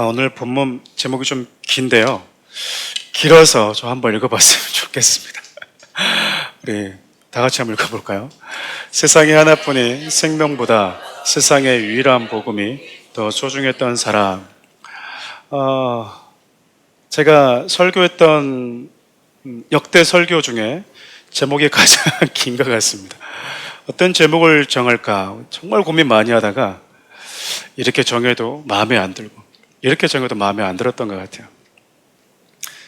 오늘 본문 제목이 좀 긴데요. 길어서 저 한번 읽어봤으면 좋겠습니다. 우리 다 같이 한번 읽어볼까요? 세상에 하나뿐인 생명보다 세상의 유일한 복음이 더 소중했던 사람. 제가 설교했던 역대 설교 중에 제목이 가장 긴 것 같습니다. 어떤 제목을 정할까 정말 고민 많이 하다가 이렇게 정해도 마음에 안 들고 이렇게 정해도 마음에 안 들었던 것 같아요.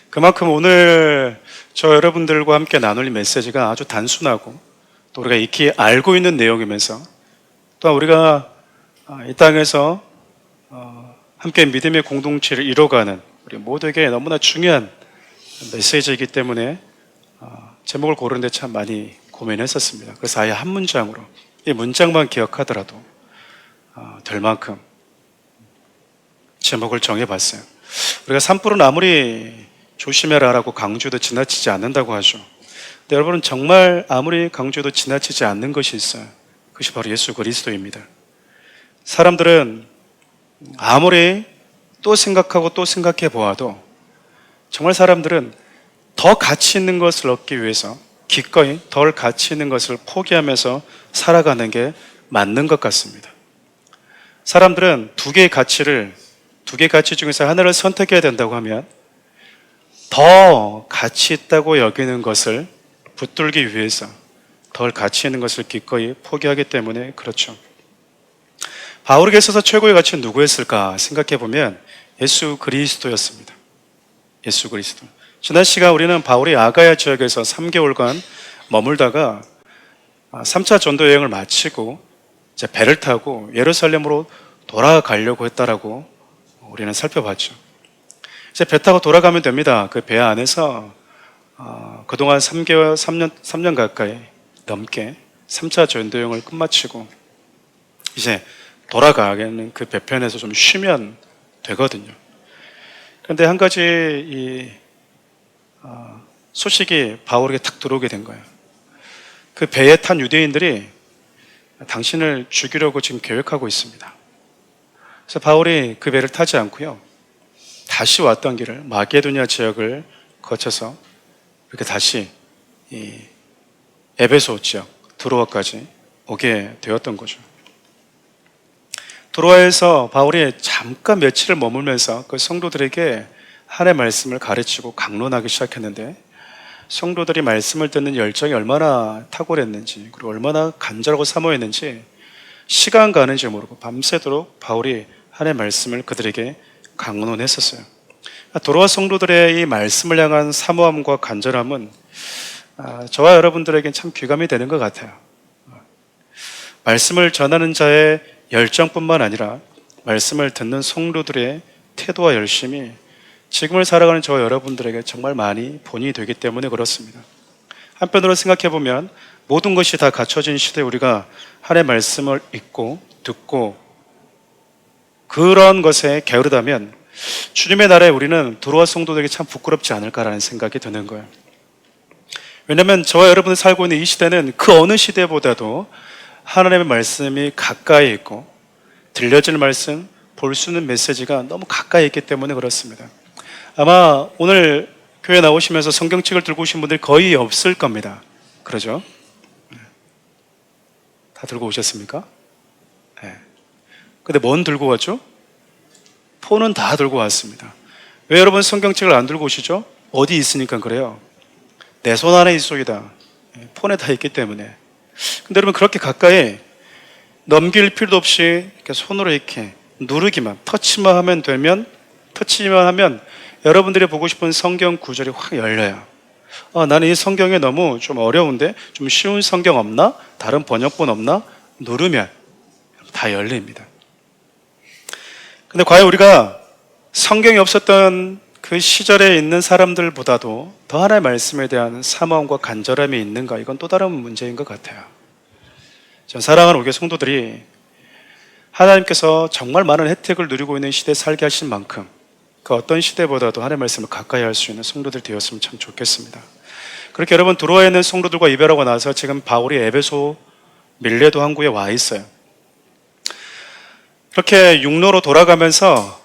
그만큼 오늘 저 여러분들과 함께 나눌 메시지가 아주 단순하고 또 우리가 익히 알고 있는 내용이면서 또 우리가 이 땅에서 함께 믿음의 공동체를 이뤄가는 우리 모두에게 너무나 중요한 메시지이기 때문에 제목을 고르는데 참 많이 고민했었습니다. 그래서 아예 한 문장으로 이 문장만 기억하더라도 될 만큼 제목을 정해봤어요. 우리가 산불은 아무리 조심해라라고 강조해도 지나치지 않는다고 하죠. 근데 여러분은 정말 아무리 강조해도 지나치지 않는 것이 있어요. 그것이 바로 예수 그리스도입니다. 사람들은 아무리 또 생각하고 또 생각해 보아도 정말 사람들은 더 가치 있는 것을 얻기 위해서 기꺼이 덜 가치 있는 것을 포기하면서 살아가는 게 맞는 것 같습니다. 사람들은 두 개의 가치 중에서 하나를 선택해야 된다고 하면 더 가치 있다고 여기는 것을 붙들기 위해서 덜 가치 있는 것을 기꺼이 포기하기 때문에 그렇죠. 바울에게 있어서 최고의 가치는 누구였을까 생각해 보면 예수 그리스도였습니다. 예수 그리스도. 지난 시간 우리는 바울이 아가야 지역에서 3개월간 머물다가 3차 전도 여행을 마치고 이제 배를 타고 예루살렘으로 돌아가려고 했다라고 우리는 살펴봤죠. 이제 배 타고 돌아가면 됩니다. 그 배 안에서 그동안 3년 가까이 넘게 3차 전도 여행을 끝마치고 이제 돌아가는 그 배편에서 좀 쉬면 되거든요. 그런데 한 가지 소식이 바울에게 탁 들어오게 된 거예요. 그 배에 탄 유대인들이 당신을 죽이려고 지금 계획하고 있습니다. 그래서 바울이 그 배를 타지 않고요. 다시 왔던 길을 마게도냐 지역을 거쳐서 이렇게 다시 이 에베소 지역 드로아까지 오게 되었던 거죠. 드로아에서 바울이 잠깐 며칠을 머물면서 그 성도들에게 하나님의 말씀을 가르치고 강론하기 시작했는데 성도들이 말씀을 듣는 열정이 얼마나 탁월했는지 그리고 얼마나 간절하고 사모했는지 시간 가는 줄 모르고 밤새도록 바울이 하나님의 말씀을 그들에게 강론했었어요. 드로아 성도들의 이 말씀을 향한 사모함과 간절함은 저와 여러분들에겐 참 귀감이 되는 것 같아요. 말씀을 전하는 자의 열정뿐만 아니라 말씀을 듣는 성도들의 태도와 열심이 지금을 살아가는 저와 여러분들에게 정말 많이 본이 되기 때문에 그렇습니다. 한편으로 생각해 보면 모든 것이 다 갖춰진 시대에 우리가 하나님의 말씀을 읽고 듣고 그런 것에 게으르다면 주님의 나라에 우리는 드로아 성도들에게 참 부끄럽지 않을까라는 생각이 드는 거예요. 왜냐하면 저와 여러분이 살고 있는 이 시대는 그 어느 시대보다도 하나님의 말씀이 가까이 있고 들려질 말씀, 볼 수 있는 메시지가 너무 가까이 있기 때문에 그렇습니다. 아마 오늘 교회 나오시면서 성경책을 들고 오신 분들이 거의 없을 겁니다. 그러죠? 다 들고 오셨습니까? 네. 근데 뭔 들고 왔죠? 폰은 다 들고 왔습니다. 왜 여러분 성경책을 안 들고 오시죠? 어디 있으니까 그래요. 내 손 안에 있소이다. 폰에 다 있기 때문에. 근데 여러분 그렇게 가까이 넘길 필요도 없이 이렇게 손으로 이렇게 누르기만, 터치만 하면 여러분들이 보고 싶은 성경 구절이 확 열려요. 나는 이 성경에 너무 좀 어려운데 좀 쉬운 성경 없나? 다른 번역본 없나? 누르면 다 열립니다. 근데 과연 우리가 성경이 없었던 그 시절에 있는 사람들보다도 더 하나의 말씀에 대한 사모함과 간절함이 있는가? 이건 또 다른 문제인 것 같아요. 전 사랑하는 우리 성도들이 하나님께서 정말 많은 혜택을 누리고 있는 시대에 살게 하신 만큼 그 어떤 시대보다도 하나님의 말씀을 가까이 할 수 있는 성도들이 되었으면 참 좋겠습니다. 그렇게 여러분 드로아에 있는 성도들과 이별하고 나서 지금 바울이 에베소 밀레도 항구에 와 있어요. 그렇게 육로로 돌아가면서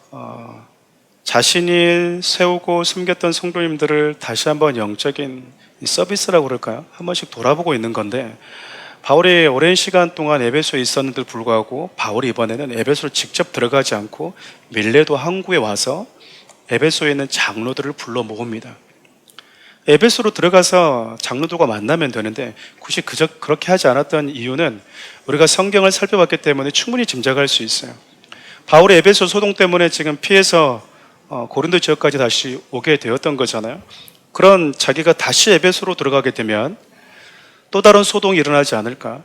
자신이 세우고 섬겼던 성도님들을 다시 한번 영적인 서비스라고 그럴까요? 한 번씩 돌아보고 있는 건데, 바울이 오랜 시간 동안 에베소에 있었는데도 불구하고 바울이 이번에는 에베소를 직접 들어가지 않고 밀레도 항구에 와서 에베소에 있는 장로들을 불러 모읍니다. 에베소로 들어가서 장로들과 만나면 되는데 굳이 그렇게 하지 않았던 이유는 우리가 성경을 살펴봤기 때문에 충분히 짐작할 수 있어요. 바울이 에베소 소동 때문에 지금 피해서 고린도 지역까지 다시 오게 되었던 거잖아요. 그런 자기가 다시 에베소로 들어가게 되면 또 다른 소동이 일어나지 않을까?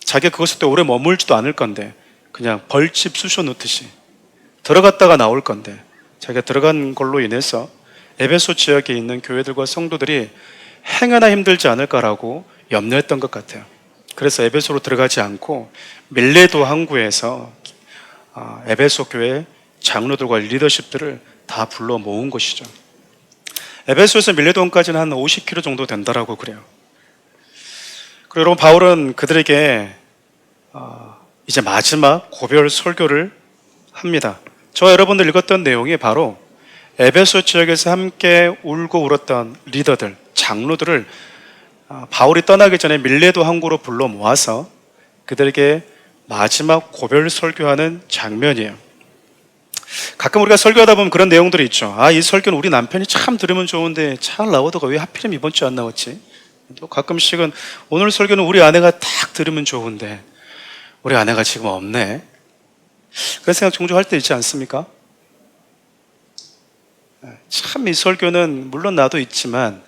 자기가 그것을 또 오래 머물지도 않을 건데 그냥 벌집 쑤셔 놓듯이 들어갔다가 나올 건데, 자기가 들어간 걸로 인해서 에베소 지역에 있는 교회들과 성도들이 행여나 힘들지 않을까라고 염려했던 것 같아요. 그래서 에베소로 들어가지 않고 밀레도 항구에서 에베소 교회 장로들과 리더십들을 다 불러 모은 것이죠. 에베소에서 밀레도까지는 한 50km 정도 된다라고 그래요. 그리고 여러분, 바울은 그들에게 이제 마지막 고별 설교를 합니다. 저와 여러분들 읽었던 내용이 바로 에베소 지역에서 함께 울고 울었던 리더들, 장로들을 바울이 떠나기 전에 밀레도 항구로 불러 모아서 그들에게 마지막 고별 설교하는 장면이에요. 가끔 우리가 설교하다 보면 그런 내용들이 있죠. 이 설교는 우리 남편이 참 들으면 좋은데 잘 나오다가 왜 하필이면 이번 주에 안 나왔지? 또 가끔씩은 오늘 설교는 우리 아내가 딱 들으면 좋은데 우리 아내가 지금 없네. 그런 생각 종종 할 때 있지 않습니까? 참 이 설교는 물론 나도 있지만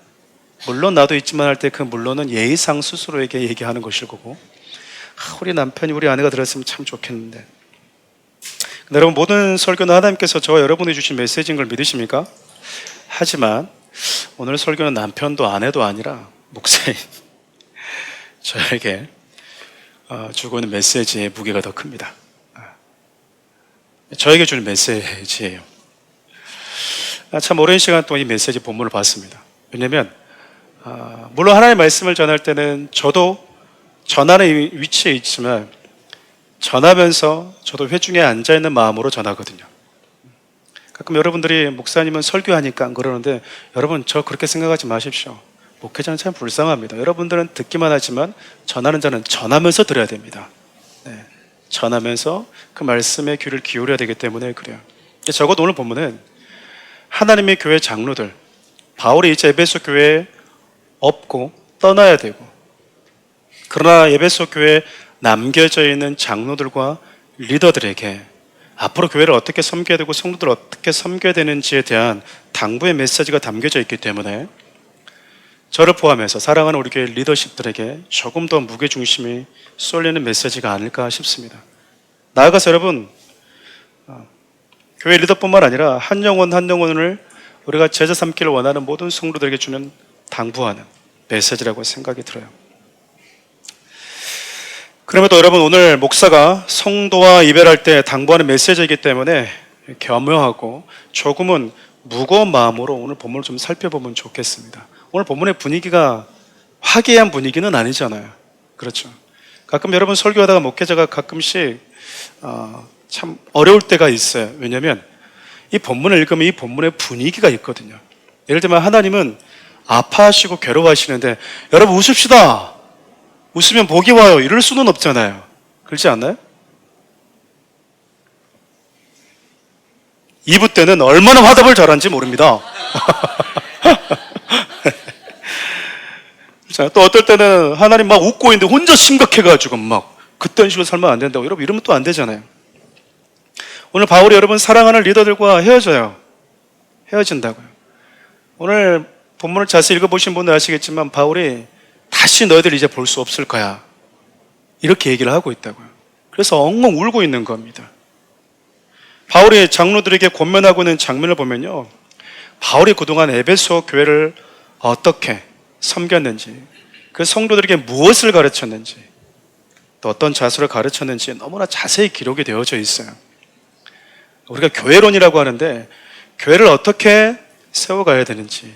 할 때 그 물론은 예의상 스스로에게 얘기하는 것일 거고, 우리 남편이 우리 아내가 들었으면 참 좋겠는데. 여러분, 모든 설교는 하나님께서 저와 여러분이 주신 메시지인 걸 믿으십니까? 하지만 오늘 설교는 남편도 아내도 아니라 목사님 저에게 주고 있는 메시지의 무게가 더 큽니다. 저에게 주는 메시지예요. 참 오랜 시간 동안 이 메시지 본문을 봤습니다. 왜냐하면 물론 하나님의 말씀을 전할 때는 저도 전하는 위치에 있지만 전하면서 저도 회중에 앉아있는 마음으로 전하거든요. 가끔 여러분들이 목사님은 설교하니까 안 그러는데, 여러분 저 그렇게 생각하지 마십시오. 목회자는 참 불쌍합니다. 여러분들은 듣기만 하지만 전하는 자는 전하면서 들어야 됩니다. 전하면서 그 말씀에 귀를 기울여야 되기 때문에 그래요. 적어도 오늘 본문은 하나님의 교회 장로들, 바울이 이제 에베소 교회에 없고 떠나야 되고, 그러나 에베소 교회에 남겨져 있는 장로들과 리더들에게 앞으로 교회를 어떻게 섬겨야 되고 성도들을 어떻게 섬겨야 되는지에 대한 당부의 메시지가 담겨져 있기 때문에 저를 포함해서 사랑하는 우리 교회 리더십들에게 조금 더 무게중심이 쏠리는 메시지가 아닐까 싶습니다. 나아가서 여러분, 교회 리더뿐만 아니라 한 영혼을 우리가 제자 삼기를 원하는 모든 성도들에게 주는 당부하는 메시지라고 생각이 들어요. 그럼에도 여러분, 오늘 목사가 성도와 이별할 때 당부하는 메시지이기 때문에 겸허하고 조금은 무거운 마음으로 오늘 본문을 좀 살펴보면 좋겠습니다. 오늘 본문의 분위기가 화기애애한 분위기는 아니잖아요. 그렇죠? 가끔 여러분 설교하다가 목회자가 가끔씩 참 어려울 때가 있어요. 왜냐하면 이 본문을 읽으면 이 본문의 분위기가 있거든요. 예를 들면 하나님은 아파하시고 괴로워하시는데 여러분 웃읍시다, 웃으면 복이 와요, 이럴 수는 없잖아요. 그렇지 않나요? 2부 때는 얼마나 화답을 잘하는지 모릅니다. 또 어떨 때는 하나님 막 웃고 있는데 혼자 심각해가지고 막 그딴 식으로 살면 안 된다고. 여러분 이러면 또 안 되잖아요. 오늘 바울이 여러분 사랑하는 리더들과 헤어진다고요. 오늘 본문을 자세히 읽어보신 분들 아시겠지만 바울이 다시 너희들 이제 볼 수 없을 거야, 이렇게 얘기를 하고 있다고요. 그래서 엉엉 울고 있는 겁니다. 바울이 장로들에게 권면하고 있는 장면을 보면요, 바울이 그동안 에베소 교회를 어떻게 섬겼는지, 그 성도들에게 무엇을 가르쳤는지, 또 어떤 자세를 가르쳤는지 너무나 자세히 기록이 되어져 있어요. 우리가 교회론이라고 하는데 교회를 어떻게 세워가야 되는지,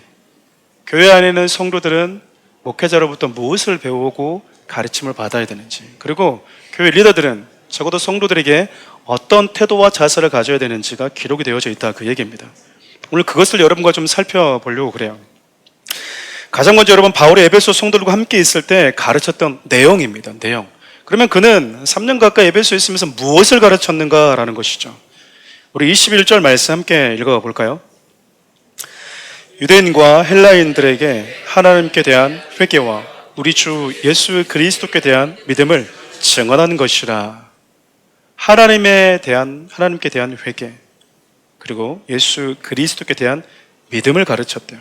교회 안에 있는 성도들은 목회자로부터 무엇을 배우고 가르침을 받아야 되는지, 그리고 교회 리더들은 적어도 성도들에게 어떤 태도와 자세를 가져야 되는지가 기록이 되어져 있다, 그 얘기입니다. 오늘 그것을 여러분과 좀 살펴보려고 그래요. 가장 먼저 여러분, 바울이 에베소 성도들과 함께 있을 때 가르쳤던 내용입니다. 내용. 그러면 그는 3년 가까이 에베소에 있으면서 무엇을 가르쳤는가라는 것이죠. 우리 21절 말씀 함께 읽어볼까요? 유대인과 헬라인들에게 하나님께 대한 회개와 우리 주 예수 그리스도께 대한 믿음을 증언하는 것이라. 하나님께 대한 회개, 그리고 예수 그리스도께 대한 믿음을 가르쳤대요.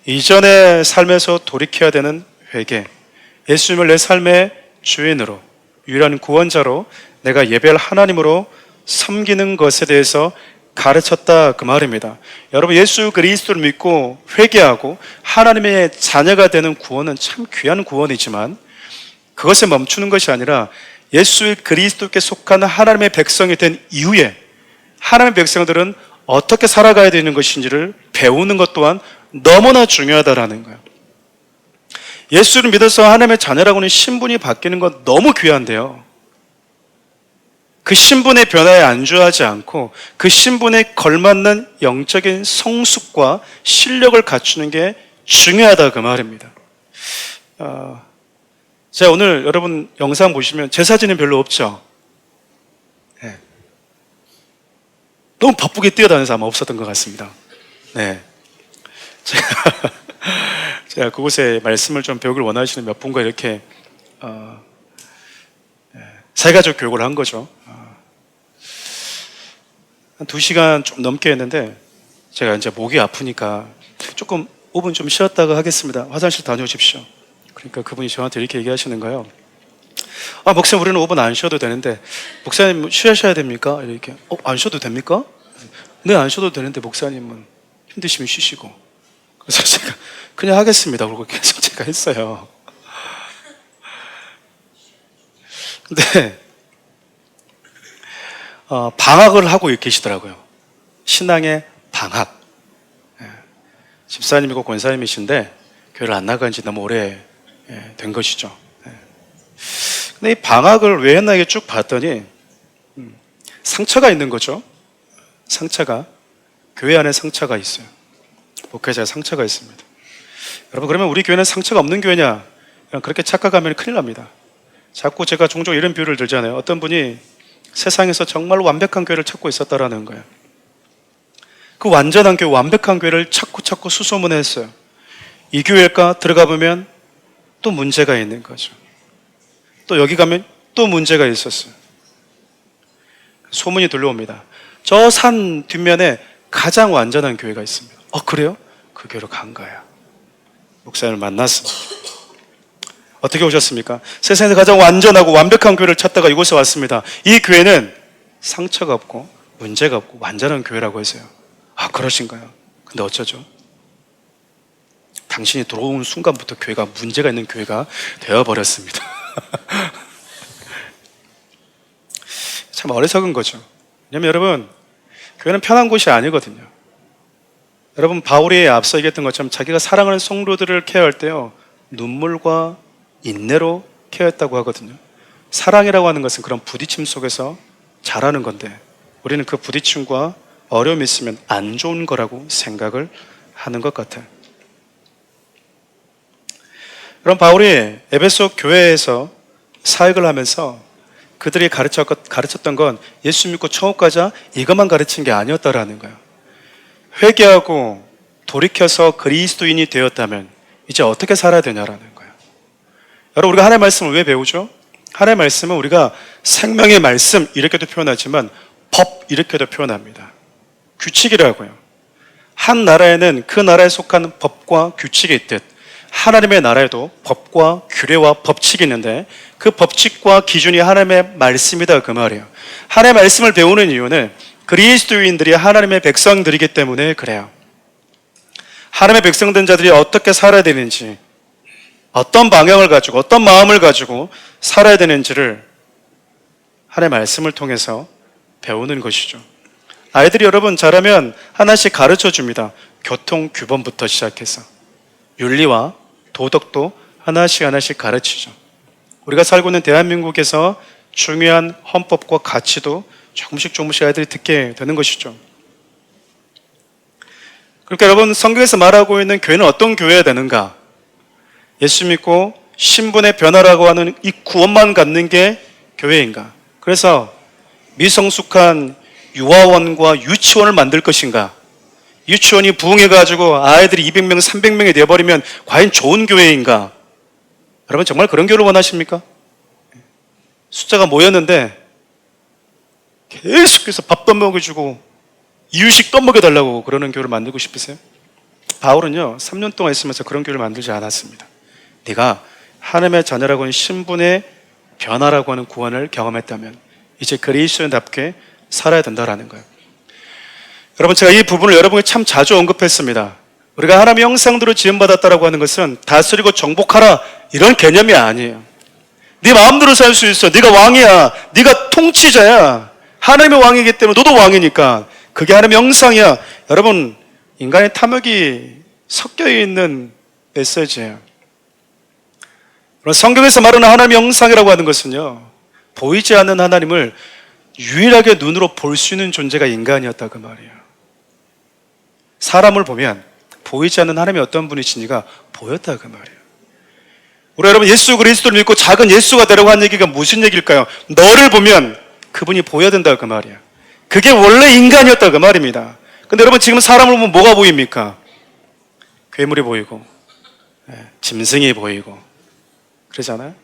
이전의 삶에서 돌이켜야 되는 회개, 예수님을 내 삶의 주인으로, 유일한 구원자로 내가 예배할 하나님으로 섬기는 것에 대해서 가르쳤다, 그 말입니다. 여러분, 예수 그리스도를 믿고 회개하고 하나님의 자녀가 되는 구원은 참 귀한 구원이지만 그것에 멈추는 것이 아니라 예수 그리스도께 속한 하나님의 백성이 된 이후에 하나님의 백성들은 어떻게 살아가야 되는 것인지를 배우는 것 또한 너무나 중요하다라는 거예요. 예수를 믿어서 하나님의 자녀라고는 신분이 바뀌는 건 너무 귀한데요, 그 신분의 변화에 안주하지 않고 그 신분에 걸맞는 영적인 성숙과 실력을 갖추는 게 중요하다, 그 말입니다. 제가 오늘 여러분 영상 보시면 제 사진은 별로 없죠? 네. 너무 바쁘게 뛰어다니면서 아마 없었던 것 같습니다. 네. 제가 그곳에 말씀을 좀 배우길 원하시는 몇 분과 이렇게 사회가족 교육을 한 거죠. 한 2시간 좀 넘게 했는데 제가 이제 목이 아프니까 조금 5분 좀 쉬었다가 하겠습니다, 화장실 다녀오십시오. 그러니까 그분이 저한테 이렇게 얘기하시는 거예요. 목사님, 우리는 5분 안 쉬어도 되는데 목사님 쉬셔야 됩니까? 이렇게. 안 쉬어도 됩니까? 네, 안 쉬어도 되는데 목사님은 힘드시면 쉬시고. 그래서 제가 그냥 하겠습니다, 그러고 계속 제가 했어요. 근데 방학을 하고 계시더라고요. 신앙의 방학. 집사님이고 권사님이신데 교회를 안 나간 지 너무 오래 된 것이죠. 근데 이 방학을 왜 했나 이게 쭉 봤더니 상처가 있는 거죠. 상처가, 교회 안에 상처가 있어요. 목회자의 상처가 있습니다. 여러분, 그러면 우리 교회는 상처가 없는 교회냐? 그렇게 착각하면 큰일 납니다. 자꾸 제가 종종 이런 비유를 들잖아요. 어떤 분이 세상에서 정말 완벽한 교회를 찾고 있었다라는 거예요. 그 완전한 교회, 완벽한 교회를 찾고 수소문했어요. 이 교회일까? 들어가 보면 또 문제가 있는 거죠. 또 여기 가면 또 문제가 있었어요. 소문이 들려옵니다. 저 산 뒷면에 가장 완전한 교회가 있습니다. 그래요? 그 교회로 간 거예요. 목사님을 만났습니다. 어떻게 오셨습니까? 세상에서 가장 완전하고 완벽한 교회를 찾다가 이곳에 왔습니다. 이 교회는 상처가 없고 문제가 없고 완전한 교회라고 해서요. 그러신가요? 근데 어쩌죠? 당신이 들어온 순간부터 교회가 문제가 있는 교회가 되어버렸습니다. 참 어리석은 거죠. 왜냐하면 여러분, 교회는 편한 곳이 아니거든요. 여러분, 바울이 앞서 얘기했던 것처럼 자기가 사랑하는 성도들을 케어할 때요, 눈물과 인내로 케어했다고 하거든요. 사랑이라고 하는 것은 그런 부딪힘 속에서 자라는 건데 우리는 그 부딪힘과 어려움이 있으면 안 좋은 거라고 생각을 하는 것 같아요. 그럼 바울이 에베소 교회에서 사역을 하면서 그들이 가르쳤던 건 예수 믿고 천국 가자 이것만 가르친 게 아니었다라는 거예요. 회개하고 돌이켜서 그리스도인이 되었다면 이제 어떻게 살아야 되냐라는 거예요. 여러분, 우리가 하나님의 말씀을 왜 배우죠? 하나님의 말씀은 우리가 생명의 말씀 이렇게도 표현하지만 법 이렇게도 표현합니다. 규칙이라고요. 한 나라에는 그 나라에 속한 법과 규칙이 있듯 하나님의 나라에도 법과 규례와 법칙이 있는데 그 법칙과 기준이 하나님의 말씀이다, 그 말이에요. 하나님의 말씀을 배우는 이유는 그리스도인들이 하나님의 백성들이기 때문에 그래요. 하나님의 백성된 자들이 어떻게 살아야 되는지, 어떤 방향을 가지고 어떤 마음을 가지고 살아야 되는지를 하나님의 말씀을 통해서 배우는 것이죠. 아이들이 여러분 자라면 하나씩 가르쳐 줍니다. 교통 규범부터 시작해서 윤리와 도덕도 하나씩 가르치죠. 우리가 살고 있는 대한민국에서 중요한 헌법과 가치도 조금씩 아이들이 듣게 되는 것이죠. 그러니까 여러분, 성경에서 말하고 있는 교회는 어떤 교회야 되는가? 예수 믿고 신분의 변화라고 하는 이 구원만 갖는 게 교회인가? 그래서 미성숙한 유아원과 유치원을 만들 것인가? 유치원이 부흥해가지고 아이들이 200명, 300명이 되어버리면 과연 좋은 교회인가? 여러분, 정말 그런 교회를 원하십니까? 숫자가 모였는데 계속해서 밥도 먹여주고 이유식 떠먹여달라고 그러는 교회를 만들고 싶으세요? 바울은요, 3년 동안 있으면서 그런 교회를 만들지 않았습니다. 네가 하나님의 자녀라고 하는 신분의 변화라고 하는 구원을 경험했다면 이제 그리스도인답게 살아야 된다라는 거예요. 여러분, 제가 이 부분을 여러분에게 참 자주 언급했습니다. 우리가 하나님의 형상대로 지음받았다라고 하는 것은 다스리고 정복하라 이런 개념이 아니에요. 네 마음대로 살 수 있어. 네가 왕이야. 네가 통치자야. 하나님의 왕이기 때문에 너도 왕이니까. 그게 하나님의 형상이야. 여러분, 인간의 탐욕이 섞여 있는 메시지예요. 성경에서 말하는 하나님의 형상이라고 하는 것은요, 보이지 않는 하나님을 유일하게 눈으로 볼 수 있는 존재가 인간이었다 그 말이에요. 사람을 보면 보이지 않는 하나님이 어떤 분이신지가 보였다 그 말이에요. 우리 여러분, 예수 그리스도를 믿고 작은 예수가 되라고 한 얘기가 무슨 얘기일까요? 너를 보면 그분이 보여야 된다 그 말이에요. 그게 원래 인간이었다 그 말입니다. 근데 여러분, 지금 사람을 보면 뭐가 보입니까? 괴물이 보이고 짐승이 보이고 그러잖아요.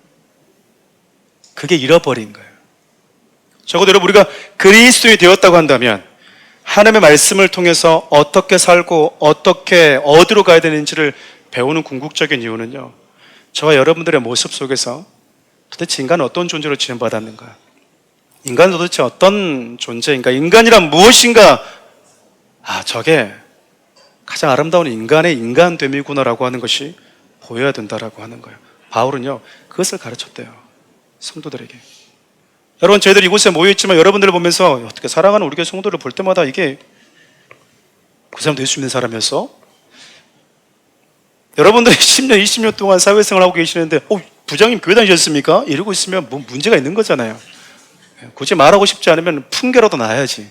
그게 잃어버린 거예요. 적어도 여러분, 우리가 그리스도인이 되었다고 한다면 하나님의 말씀을 통해서 어떻게 살고 어떻게 어디로 가야 되는지를 배우는 궁극적인 이유는요, 저와 여러분들의 모습 속에서 도대체 인간은 어떤 존재로 지음받았는가? 인간은 도대체 어떤 존재인가? 인간이란 무엇인가? 저게 가장 아름다운 인간의 인간됨이구나라고 하는 것이 보여야 된다라고 하는 거예요. 바울은요, 그것을 가르쳤대요. 성도들에게. 여러분, 저희들 이곳에 모여있지만 여러분들을 보면서 어떻게 사랑하는 우리 교회 성도를 볼 때마다 이게 그 사람 될 수 있는 사람이었어? 여러분들이 10년, 20년 동안 사회생활을 하고 계시는데 부장님 교회 다니셨습니까? 이러고 있으면 뭐 문제가 있는 거잖아요. 굳이 말하고 싶지 않으면 풍계라도 나야지.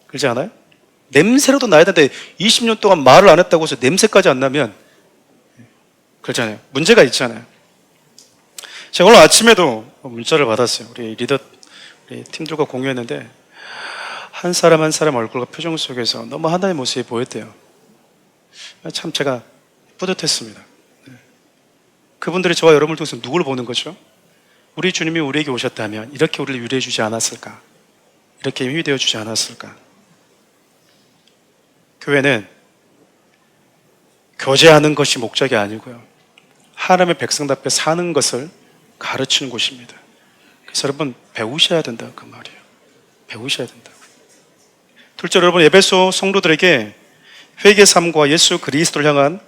그렇지 않아요? 냄새라도 나야 되는데 20년 동안 말을 안 했다고 해서 냄새까지 안 나면 그렇잖아요. 문제가 있잖아요. 제가 오늘 아침에도 문자를 받았어요. 우리 리더, 우리 팀들과 공유했는데 한 사람 한 사람 얼굴과 표정 속에서 너무 하나의 모습이 보였대요. 참 제가 뿌듯했습니다. 그분들이 저와 여러분을 통해서 누구를 보는 거죠? 우리 주님이 우리에게 오셨다면 이렇게 우리를 위로해 주지 않았을까? 이렇게 힘이 되어 주지 않았을까? 교회는 교제하는 것이 목적이 아니고요, 하나님의 백성답게 사는 것을 가르치는 곳입니다. 그래서 여러분, 배우셔야 된다 그 말이에요. 배우셔야 된다. 둘째로 여러분, 에베소 성도들에게 회개 삶과 예수 그리스도를 향한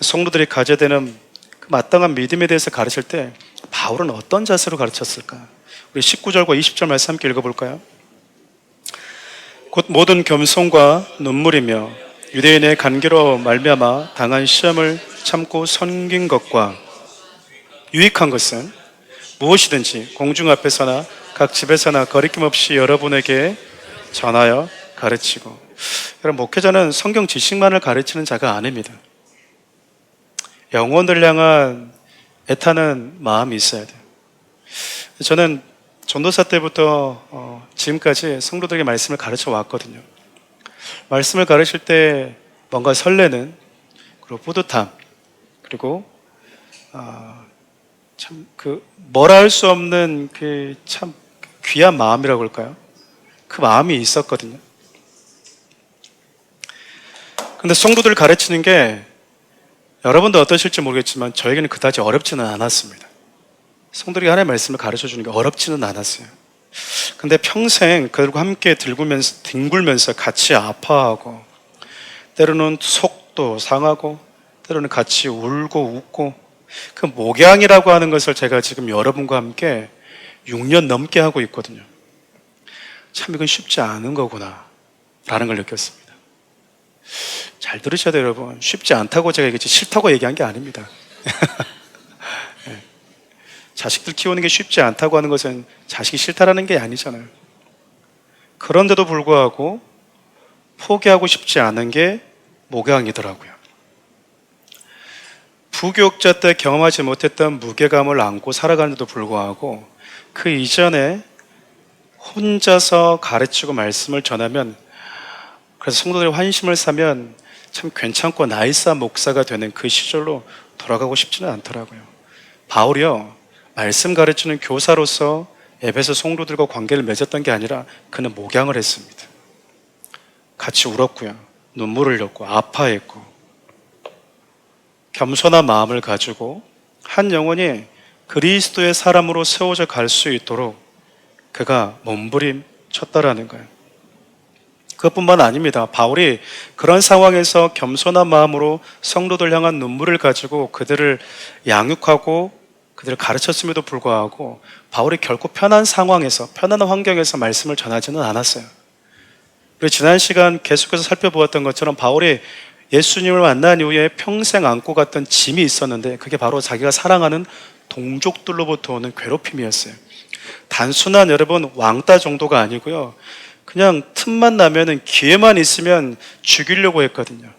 성도들이 가져야 되는 그 마땅한 믿음에 대해서 가르칠 때 바울은 어떤 자세로 가르쳤을까? 우리 19절과 20절 말씀 함께 읽어볼까요? 곧 모든 겸손과 눈물이며 유대인의 간계로 말미암아 당한 시험을 참고 섬긴 것과 유익한 것은 무엇이든지 공중 앞에서나 각 집에서나 거리낌 없이 여러분에게 전하여 가르치고. 여러분, 목회자는 성경 지식만을 가르치는 자가 아닙니다. 영혼들을 향한 애타는 마음이 있어야 돼요. 저는 전도사 때부터 지금까지 성도들에게 말씀을 가르쳐 왔거든요. 말씀을 가르칠 때 뭔가 설레는, 그리고 뿌듯함, 그리고 참 그 뭐라 할 수 없는 그 참 귀한 마음이라고 할까요? 그 마음이 있었거든요. 근데 성도들을 가르치는 게 여러분도 어떠실지 모르겠지만 저에게는 그다지 어렵지는 않았습니다. 성도들이 하나님의 말씀을 가르쳐주는 게 어렵지는 않았어요. 근데 평생 그들과 함께 뒹굴면서 같이 아파하고, 때로는 속도 상하고, 때로는 같이 울고 웃고, 그 목양이라고 하는 것을 제가 지금 여러분과 함께 6년 넘게 하고 있거든요. 참 이건 쉽지 않은 거구나 라는 걸 느꼈습니다. 잘 들으셔야 돼요, 여러분. 쉽지 않다고 제가 얘기했지 싫다고 얘기한 게 아닙니다. 자식들 키우는 게 쉽지 않다고 하는 것은 자식이 싫다라는 게 아니잖아요. 그런데도 불구하고 포기하고 싶지 않은 게 목양이더라고요. 부교육자 때 경험하지 못했던 무게감을 안고 살아가는데도 불구하고 그 이전에 혼자서 가르치고 말씀을 전하면, 그래서 성도들이 환심을 사면 참 괜찮고 나이스한 목사가 되는 그 시절로 돌아가고 싶지는 않더라고요. 바울이요, 말씀 가르치는 교사로서 에베소 성도들과 관계를 맺었던 게 아니라 그는 목양을 했습니다. 같이 울었고요, 눈물을 흘렸고 아파했고, 겸손한 마음을 가지고 한 영혼이 그리스도의 사람으로 세워져 갈 수 있도록 그가 몸부림쳤다라는 거예요. 그것뿐만 아닙니다. 바울이 그런 상황에서 겸손한 마음으로 성도들 향한 눈물을 가지고 그들을 양육하고 그들을 가르쳤음에도 불구하고 바울이 결코 편한 상황에서, 편안한 환경에서 말씀을 전하지는 않았어요. 그리고 지난 시간 계속해서 살펴보았던 것처럼 바울이 예수님을 만난 이후에 평생 안고 갔던 짐이 있었는데 그게 바로 자기가 사랑하는 동족들로부터 오는 괴롭힘이었어요. 단순한 여러분 왕따 정도가 아니고요, 그냥 틈만 나면은, 기회만 있으면 죽이려고 했거든요.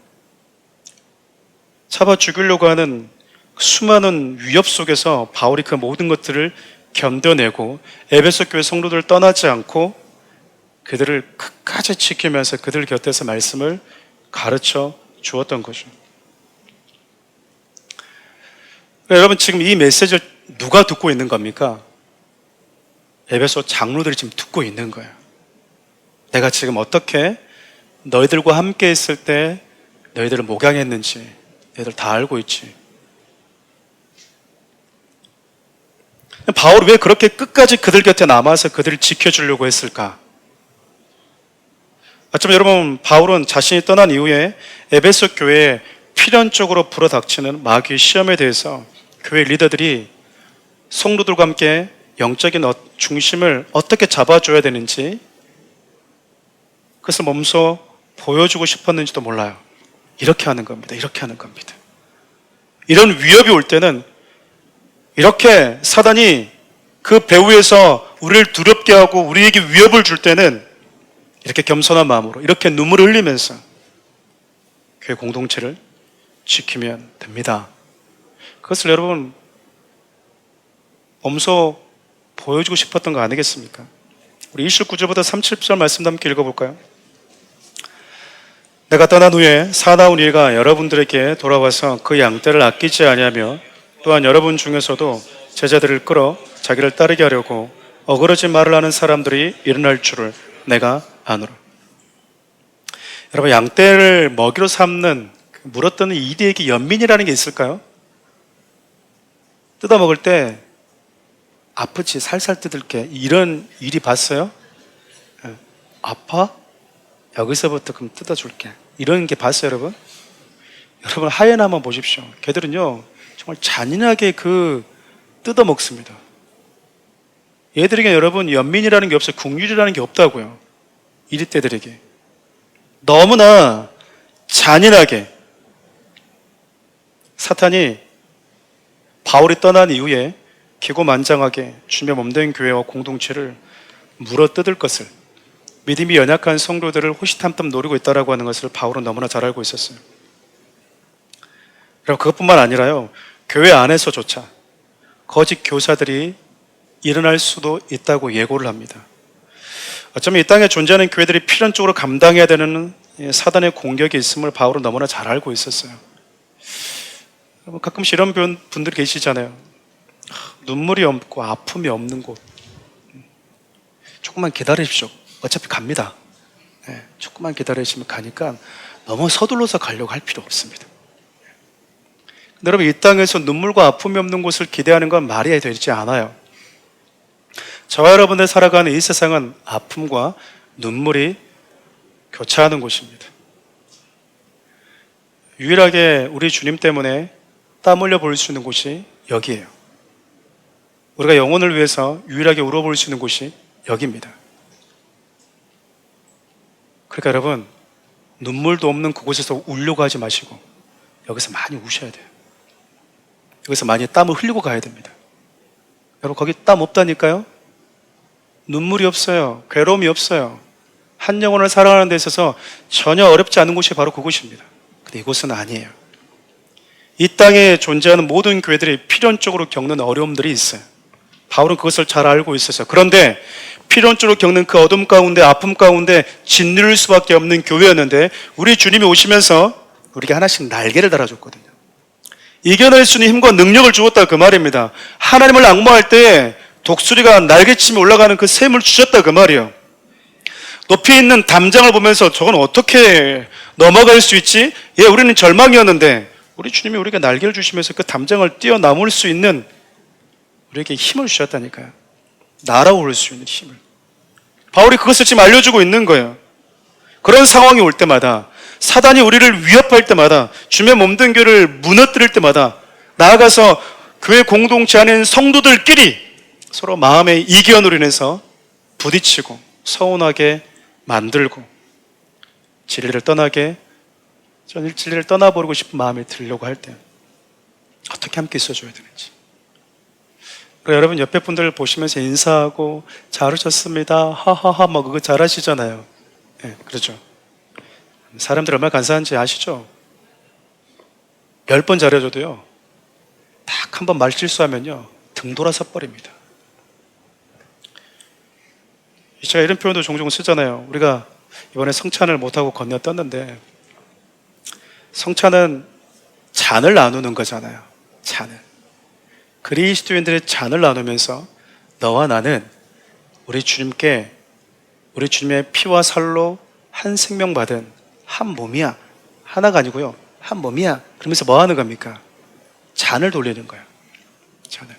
잡아 죽이려고 하는 수많은 위협 속에서 바울이 그 모든 것들을 견뎌내고 에베소 교회 성도들을 떠나지 않고 그들을 끝까지 지키면서 그들 곁에서 말씀을 가르쳐 주었던 거죠. 여러분, 지금 이 메시지를 누가 듣고 있는 겁니까? 에베소 장로들이 지금 듣고 있는 거예요. 내가 지금 어떻게 너희들과 함께 있을 때 너희들을 목양했는지 너희들 다 알고 있지. 바울이 왜 그렇게 끝까지 그들 곁에 남아서 그들을 지켜주려고 했을까? 어쩌면 여러분, 바울은 자신이 떠난 이후에 에베소 교회에 필연적으로 불어닥치는 마귀의 시험에 대해서 교회 리더들이 성도들과 함께 영적인 중심을 어떻게 잡아줘야 되는지, 그것을 몸소 보여주고 싶었는지도 몰라요. 이렇게 하는 겁니다. 이렇게 하는 겁니다. 이런 위협이 올 때는, 이렇게 사단이 그 배후에서 우리를 두렵게 하고 우리에게 위협을 줄 때는 이렇게 겸손한 마음으로, 이렇게 눈물을 흘리면서 교회 공동체를 지키면 됩니다. 그것을 여러분 몸소 보여주고 싶었던 거 아니겠습니까? 우리 29절부터 37절 말씀 함께 읽어볼까요? 내가 떠난 후에 사나운 이가 여러분들에게 돌아와서 그 양떼를 아끼지 아니하며 또한 여러분 중에서도 제자들을 끌어 자기를 따르게 하려고 어그러진 말을 하는 사람들이 일어날 줄을 내가 아노라. 여러분, 양떼를 먹이로 삼는, 물어뜯는 이리에게 연민이라는 게 있을까요? 뜯어 먹을 때 아프지, 살살 뜯을게, 이런 일이 봤어요? 아파? 여기서부터 그럼 뜯어줄게, 이런 게 봤어요, 여러분? 여러분, 하이에나 한번 보십시오. 걔들은요 정말 잔인하게 뜯어 먹습니다. 얘들에게 여러분 연민이라는 게 없어요. 국률이라는 게 없다고요. 이리떼들에게 너무나 잔인하게 사탄이 바울이 떠난 이후에 기고만장하게 주님의 몸된 교회와 공동체를 물어뜯을 것을, 믿음이 연약한 성도들을 호시탐탐 노리고 있다라고 하는 것을 바울은 너무나 잘 알고 있었어요. 그리고 그것뿐만 아니라요, 교회 안에서조차 거짓 교사들이 일어날 수도 있다고 예고를 합니다. 어쩌면 이 땅에 존재하는 교회들이 필연적으로 감당해야 되는 사단의 공격이 있음을 바울은 너무나 잘 알고 있었어요. 가끔씩 이런 분들이 계시잖아요. 눈물이 없고 아픔이 없는 곳, 조금만 기다리십시오. 어차피 갑니다. 조금만 기다리시면 가니까 너무 서둘러서 가려고 할 필요 없습니다. 근데 여러분, 이 땅에서 눈물과 아픔이 없는 곳을 기대하는 건 말이 되지 않아요. 저와 여러분들 살아가는 이 세상은 아픔과 눈물이 교차하는 곳입니다. 유일하게 우리 주님 때문에 땀 흘려 볼 수 있는 곳이 여기예요. 우리가 영혼을 위해서 유일하게 울어볼 수 있는 곳이 여기입니다. 그러니까 여러분, 눈물도 없는 그곳에서 울려고 하지 마시고 여기서 많이 우셔야 돼요. 여기서 많이 땀을 흘리고 가야 됩니다. 여러분, 거기 땀 없다니까요? 눈물이 없어요. 괴로움이 없어요. 한 영혼을 사랑하는 데 있어서 전혀 어렵지 않은 곳이 바로 그곳입니다. 근데 이곳은 아니에요. 이 땅에 존재하는 모든 교회들이 필연적으로 겪는 어려움들이 있어요. 바울은 그것을 잘 알고 있었어요. 그런데 필연적으로 겪는 그 어둠 가운데, 아픔 가운데 짓누를 수밖에 없는 교회였는데 우리 주님이 오시면서 우리에게 하나씩 날개를 달아줬거든요. 이겨낼 수 있는 힘과 능력을 주었다 그 말입니다. 하나님을 앙모할 때 독수리가 날개치며 올라가는 그 셈을 주셨다 그 말이에요. 높이 있는 담장을 보면서 저건 어떻게 넘어갈 수 있지? 예, 우리는 절망이었는데 우리 주님이 우리에게 날개를 주시면서 그 담장을 뛰어넘을 수 있는 우리에게 힘을 주셨다니까요. 날아오를 수 있는 힘을. 바울이 그것을 지금 알려주고 있는 거예요. 그런 상황이 올 때마다, 사단이 우리를 위협할 때마다, 주의 몸된 교회를 무너뜨릴 때마다 나아가서 교회 공동체 안에 있는 성도들끼리 서로 마음의 이견으로 인해서 부딪히고 서운하게 만들고 진리를 떠나버리고 싶은 마음이 들려고 할 때 어떻게 함께 있어줘야 되는지. 여러분 옆에 분들 보시면서 인사하고 잘 오셨습니다 하하하 뭐 그거 잘하시잖아요. 네, 그렇죠. 사람들 얼마나 간사한지 아시죠? 10번 잘해줘도요 딱 한 번 말 실수하면요 등 돌아서 버립니다. 제가 이런 표현도 종종 쓰잖아요. 우리가 이번에 성찬을 못하고 건너떴는데, 성찬은 잔을 나누는 거잖아요. 잔을. 그리스도인들의 잔을 나누면서 너와 나는 우리 주님께, 우리 주님의 피와 살로 한 생명 받은 한 몸이야. 하나가 아니고요 한 몸이야. 그러면서 뭐 하는 겁니까? 잔을 돌리는 거예요. 잔을.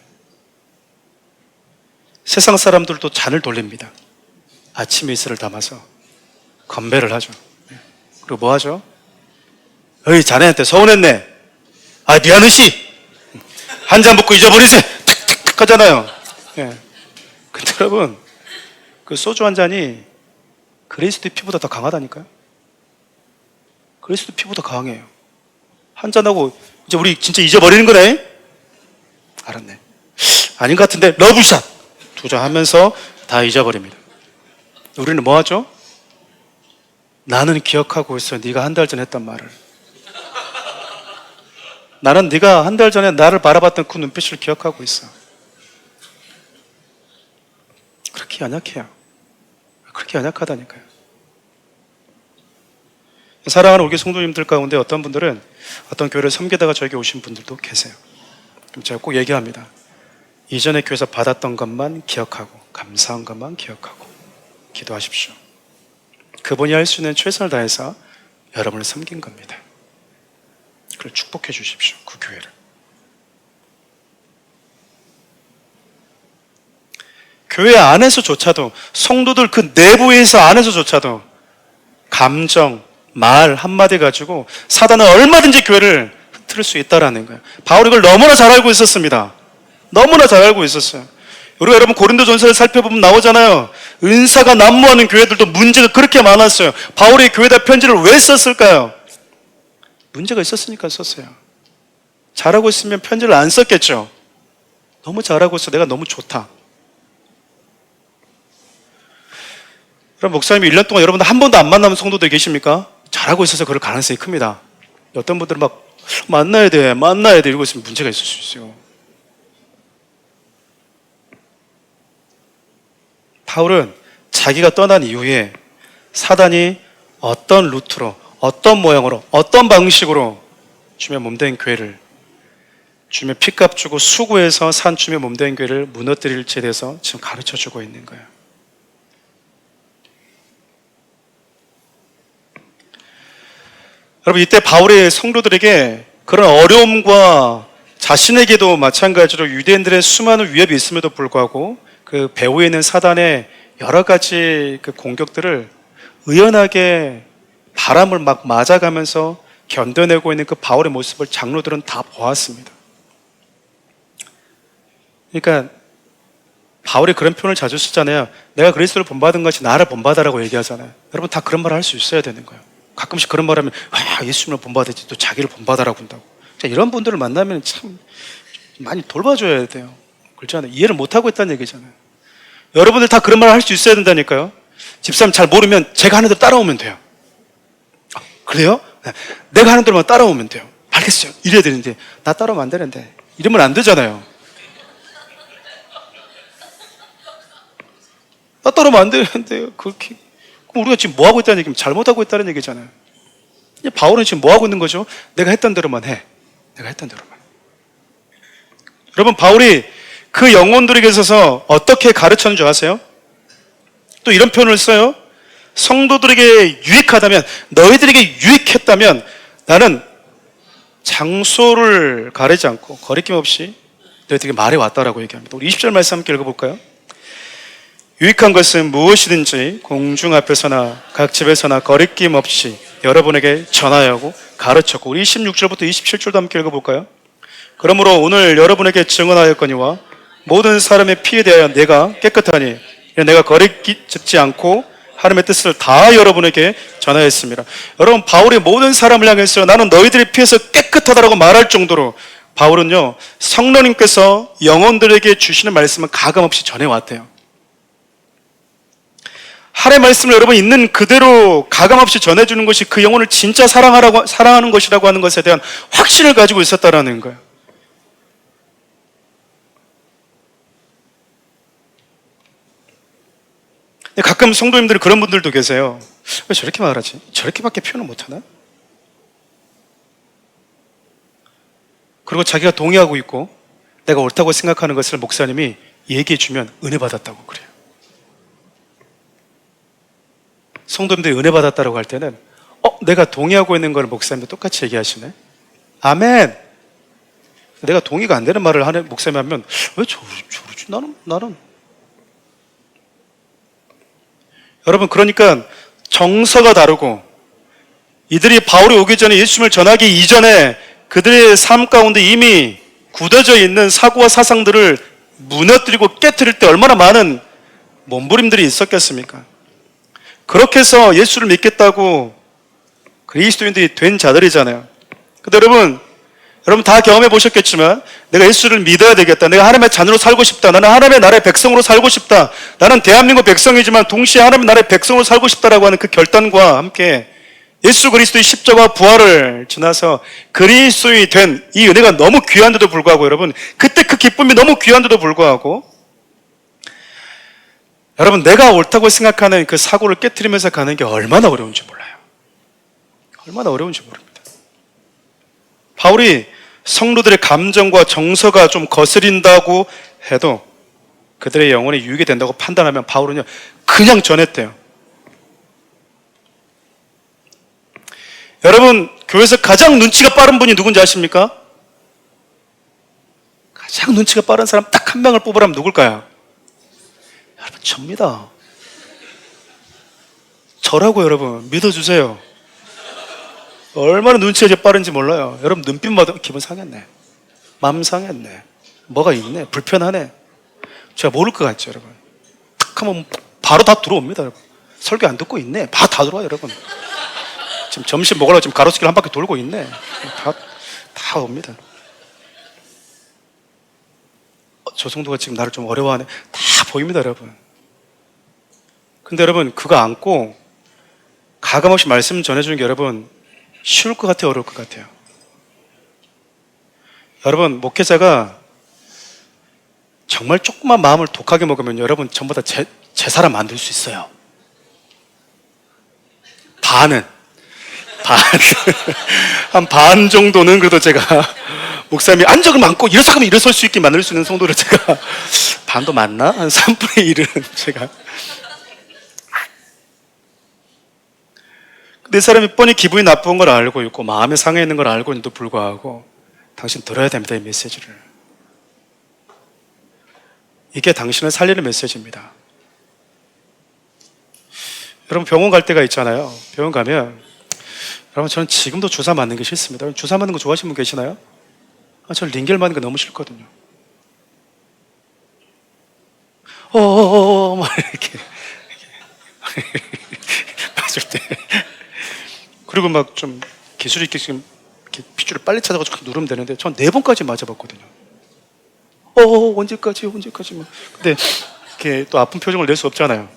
세상 사람들도 잔을 돌립니다. 아침 이슬을 담아서 건배를 하죠. 그리고 뭐 하죠? 어이 자네한테 서운했네. 아 미안하시. 한 잔 먹고 잊어버리세. 탁탁탁 하잖아요. 예. 근데 여러분 그 소주 한 잔이 그리스도의 피보다 더 강하다니까요. 그리스도 피보다 강해요. 한 잔하고 이제 우리 진짜 잊어버리는 거네. 알았네. 아닌 것 같은데 러브샷 2잔 하면서 다 잊어버립니다. 우리는 뭐 하죠? 나는 기억하고 있어. 네가 한 달 전에 했던 말을. 나는 네가 한 달 전에 나를 바라봤던 그 눈빛을 기억하고 있어. 그렇게 연약해요. 그렇게 연약하다니까요. 사랑하는 우리 성도님들 가운데 어떤 분들은 어떤 교회를 섬기다가 저에게 오신 분들도 계세요. 그럼 제가 꼭 얘기합니다. 이전에 교회에서 받았던 것만 기억하고 감사한 것만 기억하고 기도하십시오. 그분이 할 수 있는 최선을 다해서 여러분을 섬긴 겁니다. 그걸 축복해 주십시오. 그 교회를. 교회 안에서조차도, 성도들 그 내부에서 안에서조차도 감정, 말 한마디 가지고 사단은 얼마든지 교회를 흐트릴 수 있다라는 거예요. 바울이 그걸 너무나 잘 알고 있었습니다. 너무나 잘 알고 있었어요. 우리가 여러분 고린도전서를 살펴보면 나오잖아요. 은사가 난무하는 교회들도 문제가 그렇게 많았어요. 바울이 교회에다 편지를 왜 썼을까요? 문제가 있었으니까 썼어요. 잘하고 있으면 편지를 안 썼겠죠. 너무 잘하고 있어. 내가 너무 좋다. 그럼 목사님이 1년 동안 여러분들 한 번도 안 만나는 성도들 계십니까? 잘하고 있어서 그럴 가능성이 큽니다. 어떤 분들은 막 만나야 돼 이러고 있으면 문제가 있을 수 있어요. 바울은 자기가 떠난 이후에 사단이 어떤 루트로, 어떤 모양으로, 어떤 방식으로 주님의 몸된 교회를, 주님의 피값 주고 수고해서 산 주님의 몸된 교회를 무너뜨릴지에 대해서 지금 가르쳐주고 있는 거예요. 여러분 이때 바울의 성도들에게 그런 어려움과 자신에게도 마찬가지로 유대인들의 수많은 위협이 있음에도 불구하고 그 배후에 있는 사단의 여러 가지 그 공격들을 의연하게 바람을 막 맞아가면서 견뎌내고 있는 그 바울의 모습을 장로들은 다 보았습니다. 그러니까 바울이 그런 표현을 자주 쓰잖아요. 내가 그리스도를 본받은 것이 나를 본받아라고 얘기하잖아요. 여러분 다 그런 말을 할 수 있어야 되는 거예요. 가끔씩 그런 말 하면 예수님을 본받았지 또 자기를 본받아라고 한다고. 이런 분들을 만나면 참 많이 돌봐줘야 돼요. 그렇잖아요. 이해를 못하고 있다는 얘기잖아요. 여러분들 다 그런 말을 할 수 있어야 된다니까요. 집사람 잘 모르면 제가 하는 대로 따라오면 돼요. 아, 그래요? 네. 내가 하는 대로만 따라오면 돼요. 알겠어요. 이래야 되는데 나 따라오면 안 되는데 이러면 안 되잖아요. 나 따라오면 안 되는데 그렇게 그럼 우리가 지금 뭐 하고 있다는 얘기면 잘못하고 있다는 얘기잖아요. 바울은 지금 뭐 하고 있는 거죠? 내가 했던 대로만 해. 내가 했던 대로만. 여러분 바울이 그 영혼들에게 있어서 어떻게 가르쳤는 줄 아세요? 또 이런 표현을 써요. 성도들에게 유익하다면, 너희들에게 유익했다면 나는 장소를 가리지 않고 거리낌 없이 너희들에게 말해왔다라고 얘기합니다. 우리 20절 말씀 함께 읽어볼까요? 유익한 것은 무엇이든지 공중 앞에서나 각 집에서나 거리낌 없이 여러분에게 전하여고 가르쳤고, 우리 16절부터 27절도 함께 읽어볼까요? 그러므로 오늘 여러분에게 증언하였거니와 모든 사람의 피에 대하여 내가 깨끗하니 내가 거리짓지 않고 하나님의 뜻을 다 여러분에게 전하였습니다. 여러분 바울이 모든 사람을 향해서 나는 너희들의 피에서 깨끗하다라고 말할 정도로 바울은요 성령님께서 영혼들에게 주시는 말씀을 가감없이 전해왔대요. 하나님의 말씀을 여러분 있는 그대로 가감없이 전해주는 것이 그 영혼을 진짜 사랑하는 것이라고 하는 것에 대한 확신을 가지고 있었다라는 거예요. 가끔 성도님들이 그런 분들도 계세요. 왜 저렇게 말하지? 저렇게밖에 표현을 못하나? 그리고 자기가 동의하고 있고 내가 옳다고 생각하는 것을 목사님이 얘기해 주면 은혜 받았다고 그래요. 성도님들이 은혜 받았다고 할 때는 내가 동의하고 있는 걸 목사님도 똑같이 얘기하시네. 아멘. 내가 동의가 안 되는 말을 하는 목사님이 하면 왜 저러지? 나는 여러분 그러니까 정서가 다르고 이들이 바울이 오기 전에 예수님을 전하기 이전에 그들의 삶 가운데 이미 굳어져 있는 사고와 사상들을 무너뜨리고 깨트릴 때 얼마나 많은 몸부림들이 있었겠습니까? 그렇게 해서 예수를 믿겠다고 그리스도인들이 된 자들이잖아요. 근데 여러분 다 경험해 보셨겠지만 내가 예수를 믿어야 되겠다, 내가 하나님의 자녀로 살고 싶다, 나는 하나님의 나라의 백성으로 살고 싶다, 나는 대한민국 백성이지만 동시에 하나님의 나라의 백성으로 살고 싶다라고 하는 그 결단과 함께 예수 그리스도의 십자가 부활을 지나서 그리스도인이 된 이 은혜가 너무 귀한데도 불구하고 여러분 그때 그 기쁨이 너무 귀한데도 불구하고 여러분 내가 옳다고 생각하는 그 사고를 깨트리면서 가는 게 얼마나 어려운지 몰라요. 얼마나 어려운지 모릅니다. 바울이 성도들의 감정과 정서가 좀 거스린다고 해도 그들의 영혼에 유익이 된다고 판단하면 바울은요 그냥 전했대요. 여러분 교회에서 가장 눈치가 빠른 분이 누군지 아십니까? 가장 눈치가 빠른 사람 딱 한 명을 뽑으라면 누굴까요? 여러분 접니다. 저라고 여러분 믿어주세요. 얼마나 눈치가 빠른지 몰라요. 여러분 눈빛 봐도 기분 상했네, 마음 상했네, 뭐가 있네, 불편하네. 제가 모를 것 같죠 여러분? 탁 하면 바로 다 들어옵니다. 여러분 설교 안 듣고 있네, 다 들어와요 여러분. 지금 점심 먹으려고 지금 가로수길 한 바퀴 돌고 있네. 다 옵니다. 저 정도가 지금 나를 좀 어려워하네, 다 보입니다 여러분. 근데 여러분 그거 안고 가감없이 말씀 전해주는 게 여러분 쉬울 것 같아요, 어려울 것 같아요? 여러분 목회자가 정말 조그만 마음을 독하게 먹으면 여러분 전부 다 제 사람 만들 수 있어요. 반은 한 반 정도는 그래도 제가 목사님이 안적을 많고 일어서면 일어설 수 있게 만들 수 있는 성도를 제가 반도 맞나? 한 3분의 1은 제가. 내 사람이 뻔히 기분이 나쁜 걸 알고 있고 마음에 상해 있는 걸 알고 있는데도 불구하고 당신 들어야 됩니다, 이 메시지를. 이게 당신을 살리는 메시지입니다. 여러분 병원 갈 때가 있잖아요. 병원 가면 여러분 저는 지금도 주사 맞는 게 싫습니다. 여러분 주사 맞는 거 좋아하시는 분 계시나요? 저는 링겔 맞는 거 너무 싫거든요. 막 이렇게 맞을 때 그리고 막 좀 기술 있게 지금 이렇게 핏줄을 빨리 찾아가지고 누르면 되는데 전 4번까지 맞아봤거든요. 언제까지 막. 근데 이렇게 또 아픈 표정을 낼 수 없잖아요.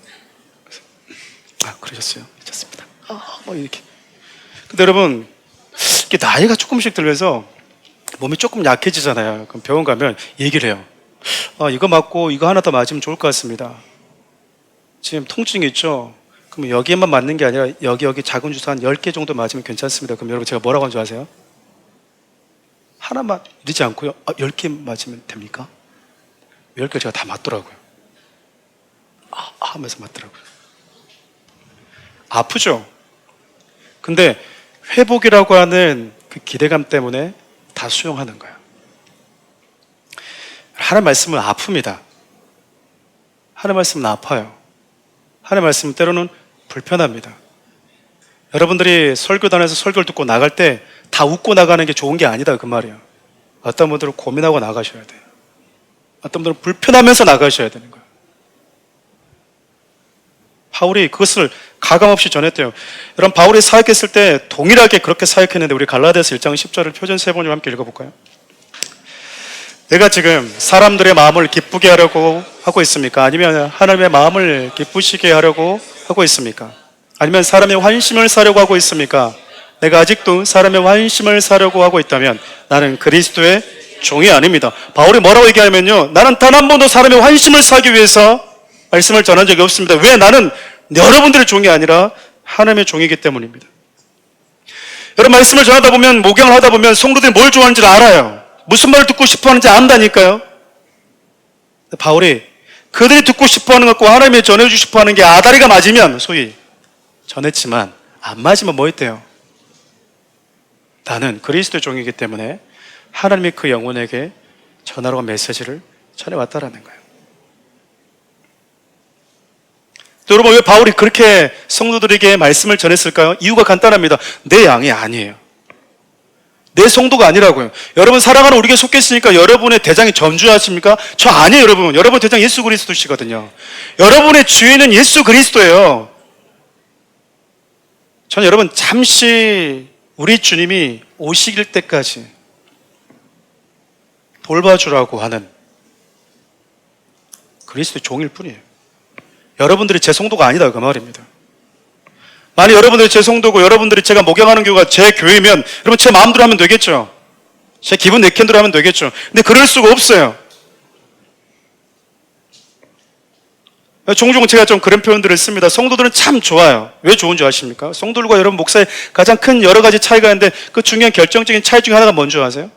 아, 그러셨어요? 괜찮습니다. 뭐 이렇게. 근데 여러분, 이게 나이가 조금씩 들면서 몸이 조금 약해지잖아요. 그럼 병원 가면 얘기를 해요. 이거 맞고 이거 하나 더 맞으면 좋을 것 같습니다. 지금 통증이 있죠? 그럼 여기에만 맞는 게 아니라 여기 작은 주사 한 10개 정도 맞으면 괜찮습니다. 그럼 여러분 제가 뭐라고 하는 줄 아세요? 하나만 이러지 않고요. 10개 맞으면 됩니까? 10개 제가 다 맞더라고요. 하면서 맞더라고요. 아프죠? 근데 회복이라고 하는 그 기대감 때문에 다 수용하는 거예요. 하나님 말씀은 아픕니다. 하나님 말씀은 아파요. 하나님 말씀은 때로는 불편합니다. 여러분들이 설교단에서 설교를 듣고 나갈 때 다 웃고 나가는 게 좋은 게 아니다 그 말이에요. 어떤 분들은 고민하고 나가셔야 돼요. 어떤 분들은 불편하면서 나가셔야 되는 거예요. 바울이 그것을 가감없이 전했대요. 여러분, 바울이 사역했을 때 동일하게 그렇게 사역했는데 우리 갈라디아서 1장 10절을 표전 세 번으로 함께 읽어볼까요? 내가 지금 사람들의 마음을 기쁘게 하려고 하고 있습니까? 아니면 하나님의 마음을 기쁘시게 하려고 하고 있습니까? 아니면 사람의 환심을 사려고 하고 있습니까? 내가 아직도 사람의 환심을 사려고 하고 있다면 나는 그리스도의 종이 아닙니다. 바울이 뭐라고 얘기하면요, 나는 단 한 번도 사람의 환심을 사기 위해서 말씀을 전한 적이 없습니다. 왜? 나는 여러분들의 종이 아니라 하나님의 종이기 때문입니다. 여러분, 말씀을 전하다 보면, 목양을 하다 보면 성도들이 뭘 좋아하는지를 알아요. 무슨 말을 듣고 싶어 하는지 안다니까요. 바울이 그들이 듣고 싶어 하는 것과 하나님이 전해주고 싶어 하는 게 아다리가 맞으면 소위 전했지만 안 맞으면 뭐 했대요? 나는 그리스도의 종이기 때문에 하나님이 그 영혼에게 전하라고 메시지를 전해왔다라는 거예요. 또 여러분, 왜 바울이 그렇게 성도들에게 말씀을 전했을까요? 이유가 간단합니다. 내 양이 아니에요. 내 성도가 아니라고요. 여러분, 사랑하는 우리에게 속했으니까 여러분의 대장이 전주하십니까? 저 아니에요, 여러분. 여러분 대장 예수 그리스도시거든요. 여러분의 주인은 예수 그리스도예요. 저는 여러분, 잠시 우리 주님이 오시길 때까지 돌봐주라고 하는 그리스도의 종일 뿐이에요. 여러분들이 제 성도가 아니다 그 말입니다. 만약 여러분들이 제 성도고 여러분들이 제가 목양하는 교회가 제 교회면 여러분 제 마음대로 하면 되겠죠. 제 기분 내키는 대로 하면 되겠죠. 근데 그럴 수가 없어요. 종종 제가 좀 그런 표현들을 씁니다. 성도들은 참 좋아요. 왜 좋은 줄 아십니까? 성도들과 여러분 목사의 가장 큰 여러 가지 차이가 있는데 그 중요한 결정적인 차이 중에 하나가 뭔지 아세요?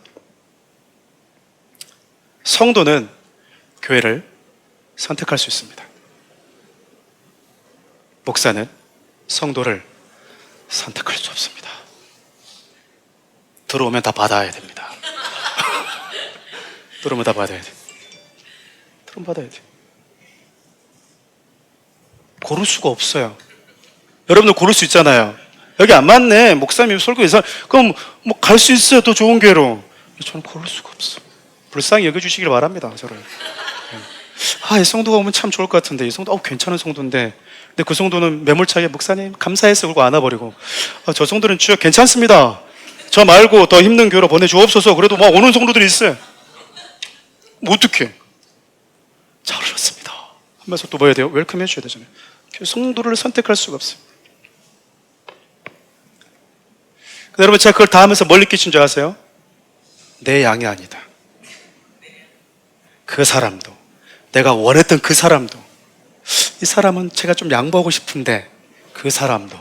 성도는 교회를 선택할 수 있습니다. 목사는 성도를 선택할 수 없습니다. 들어오면 다 받아야 됩니다. 들어오면 다 받아야 돼. 들어오면 받아야 돼. 고를 수가 없어요. 여러분들 고를 수 있잖아요. 여기 안 맞네. 목사님 설교 이상. 그럼 뭐 갈 수 있어요. 더 좋은 교회로. 저는 고를 수가 없어. 불쌍히 여겨주시길 바랍니다. 저를. 이 성도가 오면 참 좋을 것 같은데 이 성도 괜찮은 성도인데 근데 그 성도는 매몰차게 목사님 감사해서 그러고 안아버리고 저 성도는 주여 괜찮습니다. 저 말고 더 힘든 교회로 보내주옵소서. 그래도 막 오는 성도들이 있어요. 뭐 어떡해. 잘 오셨습니다 하면서 또 뭐 해야 돼요? 웰컴 해줘야 되잖아요. 성도를 선택할 수가 없어요. 근데 여러분 제가 그걸 다 하면서 뭘 느끼신 줄 아세요? 내 양이 아니다. 그 사람도 내가 원했던 그 사람도 이 사람은 제가 좀 양보하고 싶은데 그 사람도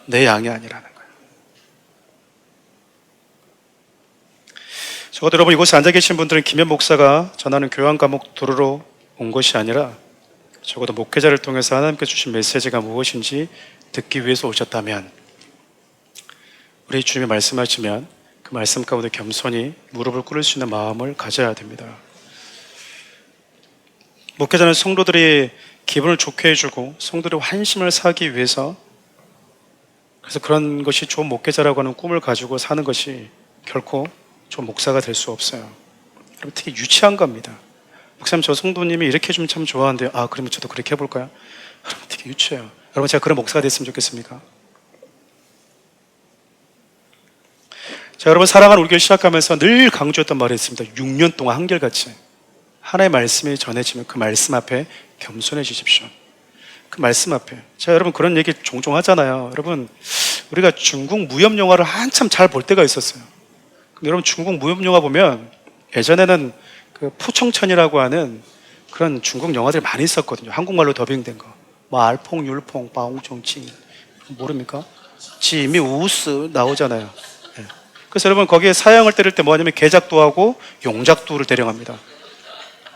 내 양이 아니라는 거예요. 적어도 여러분 이곳에 앉아 계신 분들은 김현 목사가 전하는 교양 과목 들으러 온 것이 아니라 적어도 목회자를 통해서 하나님께 주신 메시지가 무엇인지 듣기 위해서 오셨다면 우리 주님이 말씀하시면 그 말씀 가운데 겸손히 무릎을 꿇을 수 있는 마음을 가져야 됩니다. 목회자는 성도들이 기분을 좋게 해주고 성도들의 환심을 사기 위해서 그래서 그런 것이 좋은 목회자라고 하는 꿈을 가지고 사는 것이 결코 좋은 목사가 될 수 없어요. 여러분 되게 유치한 겁니다. 목사님 저 성도님이 이렇게 해주면 참 좋아하는데요. 그러면 저도 그렇게 해볼까요? 여러분 되게 유치해요. 여러분 제가 그런 목사가 됐으면 좋겠습니까? 자, 여러분 사랑하는 우리 교회 시작하면서 늘 강조했던 말이 있습니다. 6년 동안 한결같이 하나님의 말씀이 전해지면 그 말씀 앞에 겸손해지십시오. 그 그 말씀 앞에. 제가 여러분 그런 얘기 종종 하잖아요. 여러분, 우리가 중국 무협 영화를 한참 잘 볼 때가 있었어요. 근데 여러분, 중국 무협 영화 보면 예전에는 그 포청천이라고 하는 그런 중국 영화들이 많이 있었거든요. 한국말로 더빙된 거. 뭐 알퐁, 율퐁, 바옹총칭 모릅니까? 지미 우스 나오잖아요. 네. 그래서 여러분 거기에 사형을 때릴 때 뭐냐면 개작두하고 용작두를 대령합니다.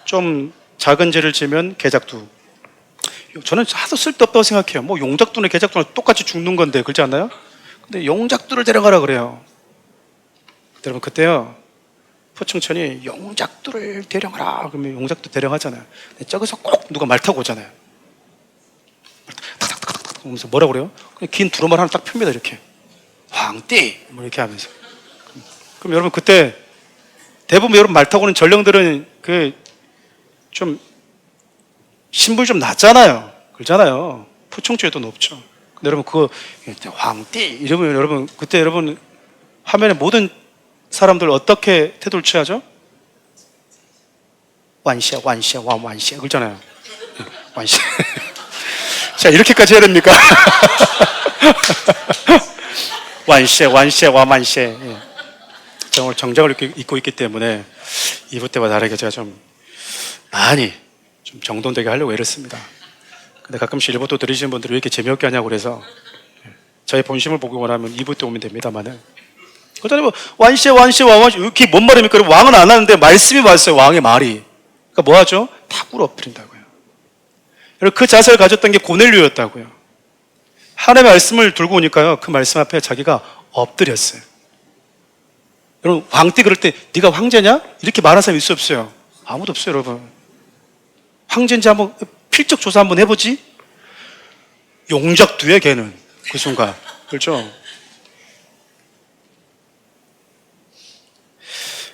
좀 작은 죄를 지면 개작두. 저는 하도 쓸데없다고 생각해요. 뭐 용작두나 개작두나 똑같이 죽는 건데 그렇지 않나요? 근데 용작두를 데려가라 그래요. 여러분 그때요 포청천이 용작두를 데려가라 그러면 용작두 데려가잖아요. 근데 저기서 꼭 누가 말 타고 오잖아요. 탁탁탁탁탁 하면서 뭐라 그래요? 그냥 긴 두루마리 하나 딱 펴니다. 이렇게 황띠 뭐 이렇게 하면서. 그럼 여러분 그때 대부분 여러분 말 타고 오는 전령들은 그 좀 신분이 좀 낮잖아요. 그렇잖아요. 포청천에도 높죠. 근데 여러분 그거 황띠 이러면 여러분 그때 여러분 화면에 모든 사람들 어떻게 태도를 취하죠? 완시야 완시야 완시야 그러잖아요. 완시야. 자 이렇게까지 해야 됩니까? 완시야 완시야 와만시야. 제가 오늘 정장을 입고 있기 때문에 2부 때와 다르게 제가 좀 많이 좀 정돈되게 하려고 애를 씁니다. 근데 가끔씩 1부 또 들으시는 분들이 왜 이렇게 재미없게 하냐고 그래서 저의 본심을 보고 원하면 2부 때 오면 됩니다만은 그다음에 뭐 완시에 완시에 왕완시 이게 뭔 말입니까? 왕은 안 하는데 말씀이 왔어요. 왕의 말이. 그러니까 뭐 하죠? 다 꿇어엎드린다고요. 여러분 그 자세를 가졌던 게 고넬료였다고요. 하나님의 말씀을 들고 오니까요. 그 말씀 앞에 자기가 엎드렸어요. 여러분 왕띠 그럴 때 네가 황제냐? 이렇게 말하는 사람이 있어 없어요? 아무도 없어요 여러분. 황제인지 한번 필적 조사 한번 해보지? 용작두에 걔는 그 순간 그렇죠?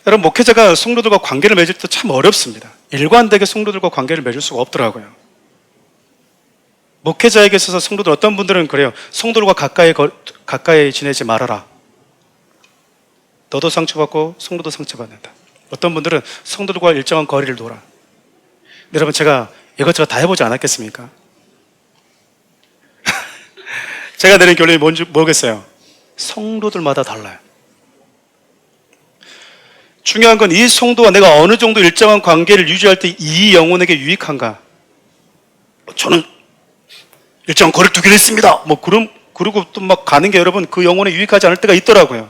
여러분 목회자가 성도들과 관계를 맺을 때 참 어렵습니다. 일관되게 성도들과 관계를 맺을 수가 없더라고요. 목회자에게 있어서 성도들 어떤 분들은 그래요. 성도들과 가까이 지내지 말아라. 너도 상처받고 성도도 상처받는다. 어떤 분들은 성도들과 일정한 거리를 둬라. 여러분 제가 이것저것 다 해보지 않았겠습니까? 제가 내린 결론이 뭔지 모르겠어요. 성도들마다 달라요. 중요한 건 이 성도와 내가 어느 정도 일정한 관계를 유지할 때 이 영혼에게 유익한가? 저는 일정한 거리를 두기로 했습니다. 뭐 그러고 또 막 가는 게 여러분 그 영혼에 유익하지 않을 때가 있더라고요.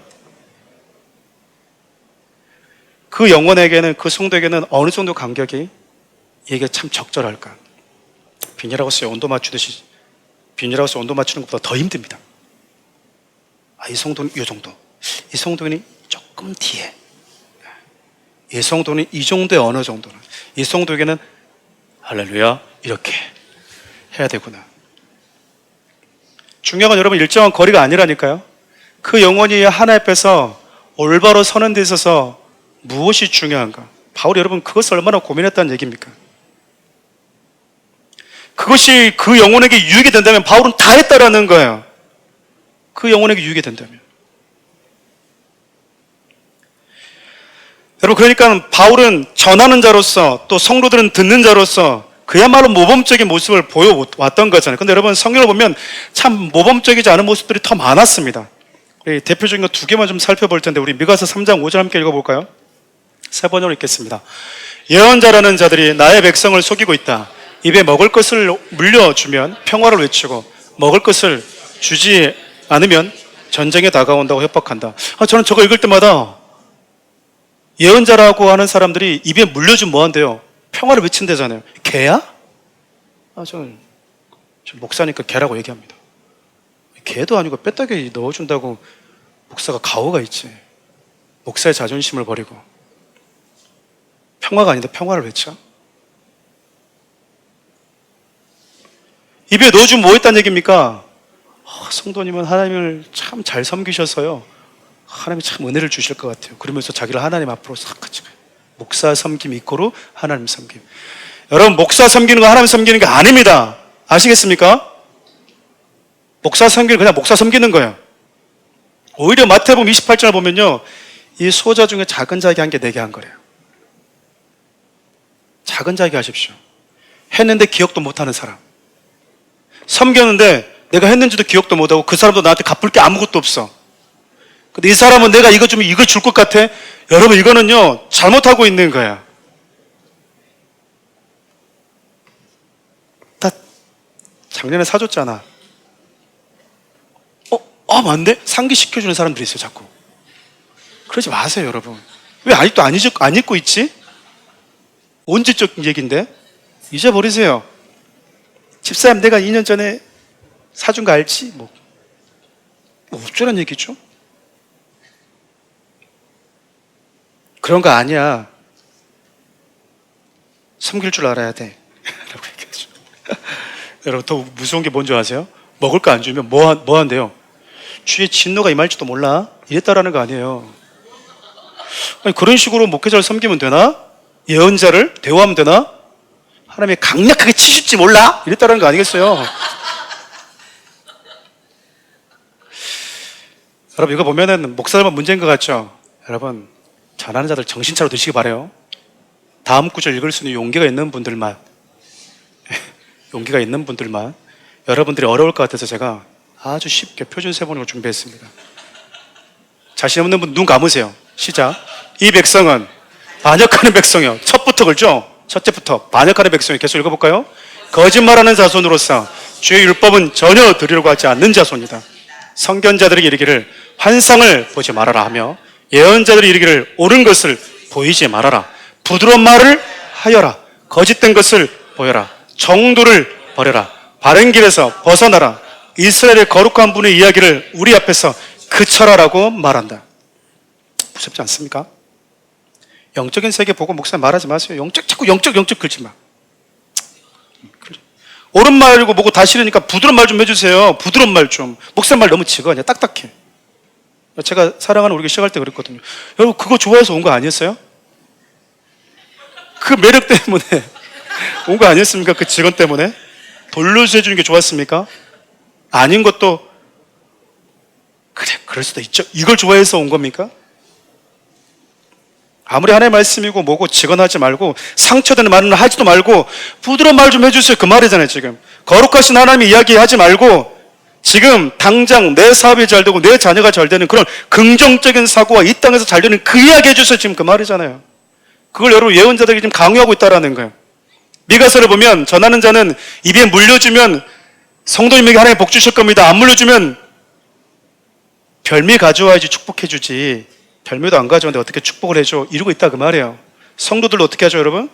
그 영혼에게는 그 성도에게는 어느 정도 간격이 이게 참 적절할까? 비닐하우스에 온도 맞추듯이 비닐하우스 온도 맞추는 것보다 더 힘듭니다. 이 성도는 이 정도, 이 성도는 조금 뒤에, 이 성도는 이 정도의 어느 정도는, 이 성도에게는 할렐루야 이렇게 해야 되구나. 중요한 건 여러분 일정한 거리가 아니라니까요. 그 영혼이 하나님 앞에서 올바로 서는 데 있어서 무엇이 중요한가? 바울이 여러분 그것을 얼마나 고민했다는 얘기입니까? 그것이 그 영혼에게 유익이 된다면 바울은 다 했다라는 거예요. 그 영혼에게 유익이 된다면. 여러분 그러니까 바울은 전하는 자로서 또 성도들은 듣는 자로서 그야말로 모범적인 모습을 보여왔던 거잖아요. 근데 여러분 성경을 보면 참 모범적이지 않은 모습들이 더 많았습니다. 우리 대표적인 거 두 개만 좀 살펴볼 텐데 우리 미가서 3장 5절 함께 읽어볼까요? 세 번역으로 읽겠습니다. 예언자라는 자들이 나의 백성을 속이고 있다. 입에 먹을 것을 물려주면 평화를 외치고 먹을 것을 주지 않으면 전쟁에 다가온다고 협박한다. 저는 저거 읽을 때마다 예언자라고 하는 사람들이 입에 물려주면 뭐한대요? 평화를 외친대잖아요. 개야? 저는 목사니까 개라고 얘기합니다. 개도 아니고 뼈다귀 넣어준다고 목사가 가오가 있지. 목사의 자존심을 버리고 평화가 아닌데 평화를 외쳐? 입에 넣어주면 뭐 했다는 얘기입니까? 성도님은 하나님을 참 잘 섬기셔서요 하나님이 참 은혜를 주실 것 같아요. 그러면서 자기를 하나님 앞으로 싹 같이 가요. 목사 섬김 이꼬르 하나님 섬김. 여러분 목사 섬기는 거 하나님 섬기는 게 아닙니다. 아시겠습니까? 목사 섬기는 그냥 목사 섬기는 거예요. 오히려 마태복음 28절 보면요 이 소자 중에 작은 자에게 한 게 내게 한 거래요. 작은 자에게 하십시오. 했는데 기억도 못하는 사람. 섬겼는데 내가 했는지도 기억도 못하고 그 사람도 나한테 갚을 게 아무것도 없어. 근데 이 사람은 내가 이거 주면 이걸 줄 것 같아. 여러분, 이거는요 잘못하고 있는 거야. 다 작년에 사줬잖아. 맞네? 상기시켜주는 사람들이 있어요, 자꾸. 그러지 마세요, 여러분. 왜 아직도 안 잊고 있지? 언제적 얘기인데? 잊어버리세요. 집사님, 내가 2년 전에 사준 거 알지? 뭐 어쩌란 얘기죠? 그런 거 아니야. 섬길 줄 알아야 돼. 라고 얘기하죠. 여러분, 더 무서운 게 뭔지 아세요? 먹을 거 안 주면 뭐 한대요? 주의 진노가 임할지도 몰라. 이랬다라는 거 아니에요. 아니, 그런 식으로 목회자를 섬기면 되나? 예언자를 대우하면 되나? 하나님이 강력하게 치실지 몰라? 이랬다라는 거 아니겠어요? 여러분, 이거 보면은 목사들만 문제인 것 같죠? 여러분, 전하는 자들 정신 차려 드시기 바래요. 다음 구절 읽을 수 있는 용기가 있는 분들만 여러분들이 어려울 것 같아서 제가 아주 쉽게 표준 세번으로 준비했습니다. 자신 없는 분 눈 감으세요. 시작. 이 백성은 반역하는 백성이요. 첫부터 그렇죠? 첫째부터 반역하는 백성이. 계속 읽어볼까요? 거짓말하는 자손으로서 주의 율법은 전혀 들으려고 하지 않는 자손이다. 선견자들에게 이르기를 환상을 보지 말아라 하며 예언자들이 이르기를 옳은 것을 보이지 말아라. 부드러운 말을 하여라. 거짓된 것을 보여라. 정도를 버려라. 바른 길에서 벗어나라. 이스라엘의 거룩한 분의 이야기를 우리 앞에서 그쳐라라고 말한다. 무섭지 않습니까? 영적인 세계 보고 목사님 말하지 마세요. 자꾸 영적 긁지 마. 옳은 말이고 뭐고 다 싫으니까 부드러운 말 좀 해주세요. 부드러운 말 좀. 목사님 말 너무 지거냐. 딱딱해. 제가 사랑하는 우리 시작할 때 그랬거든요. 여러분, 그거 좋아해서 온 거 아니었어요? 그 매력 때문에 온 거 아니었습니까? 그 직원 때문에? 돌려서 해주는 게 좋았습니까? 아닌 것도 그래, 그럴 수도 있죠. 이걸 좋아해서 온 겁니까? 아무리 하나님의 말씀이고 뭐고 직언하지 말고 상처되는 말은 하지도 말고 부드러운 말 좀 해주세요. 그 말이잖아요. 지금 거룩하신 하나님이 이야기하지 말고 지금 당장 내 사업이 잘 되고 내 자녀가 잘 되는 그런 긍정적인 사고와 이 땅에서 잘 되는 그 이야기 해주세요. 지금 그 말이잖아요. 그걸 여러분 예언자들이 지금 강요하고 있다라는 거예요. 미가서를 보면 전하는 자는 입에 물려주면 성도님에게 하나님 복 주실 겁니다. 안 물려주면 별미 가져와야지 축복해주지. 별미도 안 가져오는데 어떻게 축복을 해줘? 이러고 있다 그 말이에요. 성도들도 어떻게 하죠, 여러분?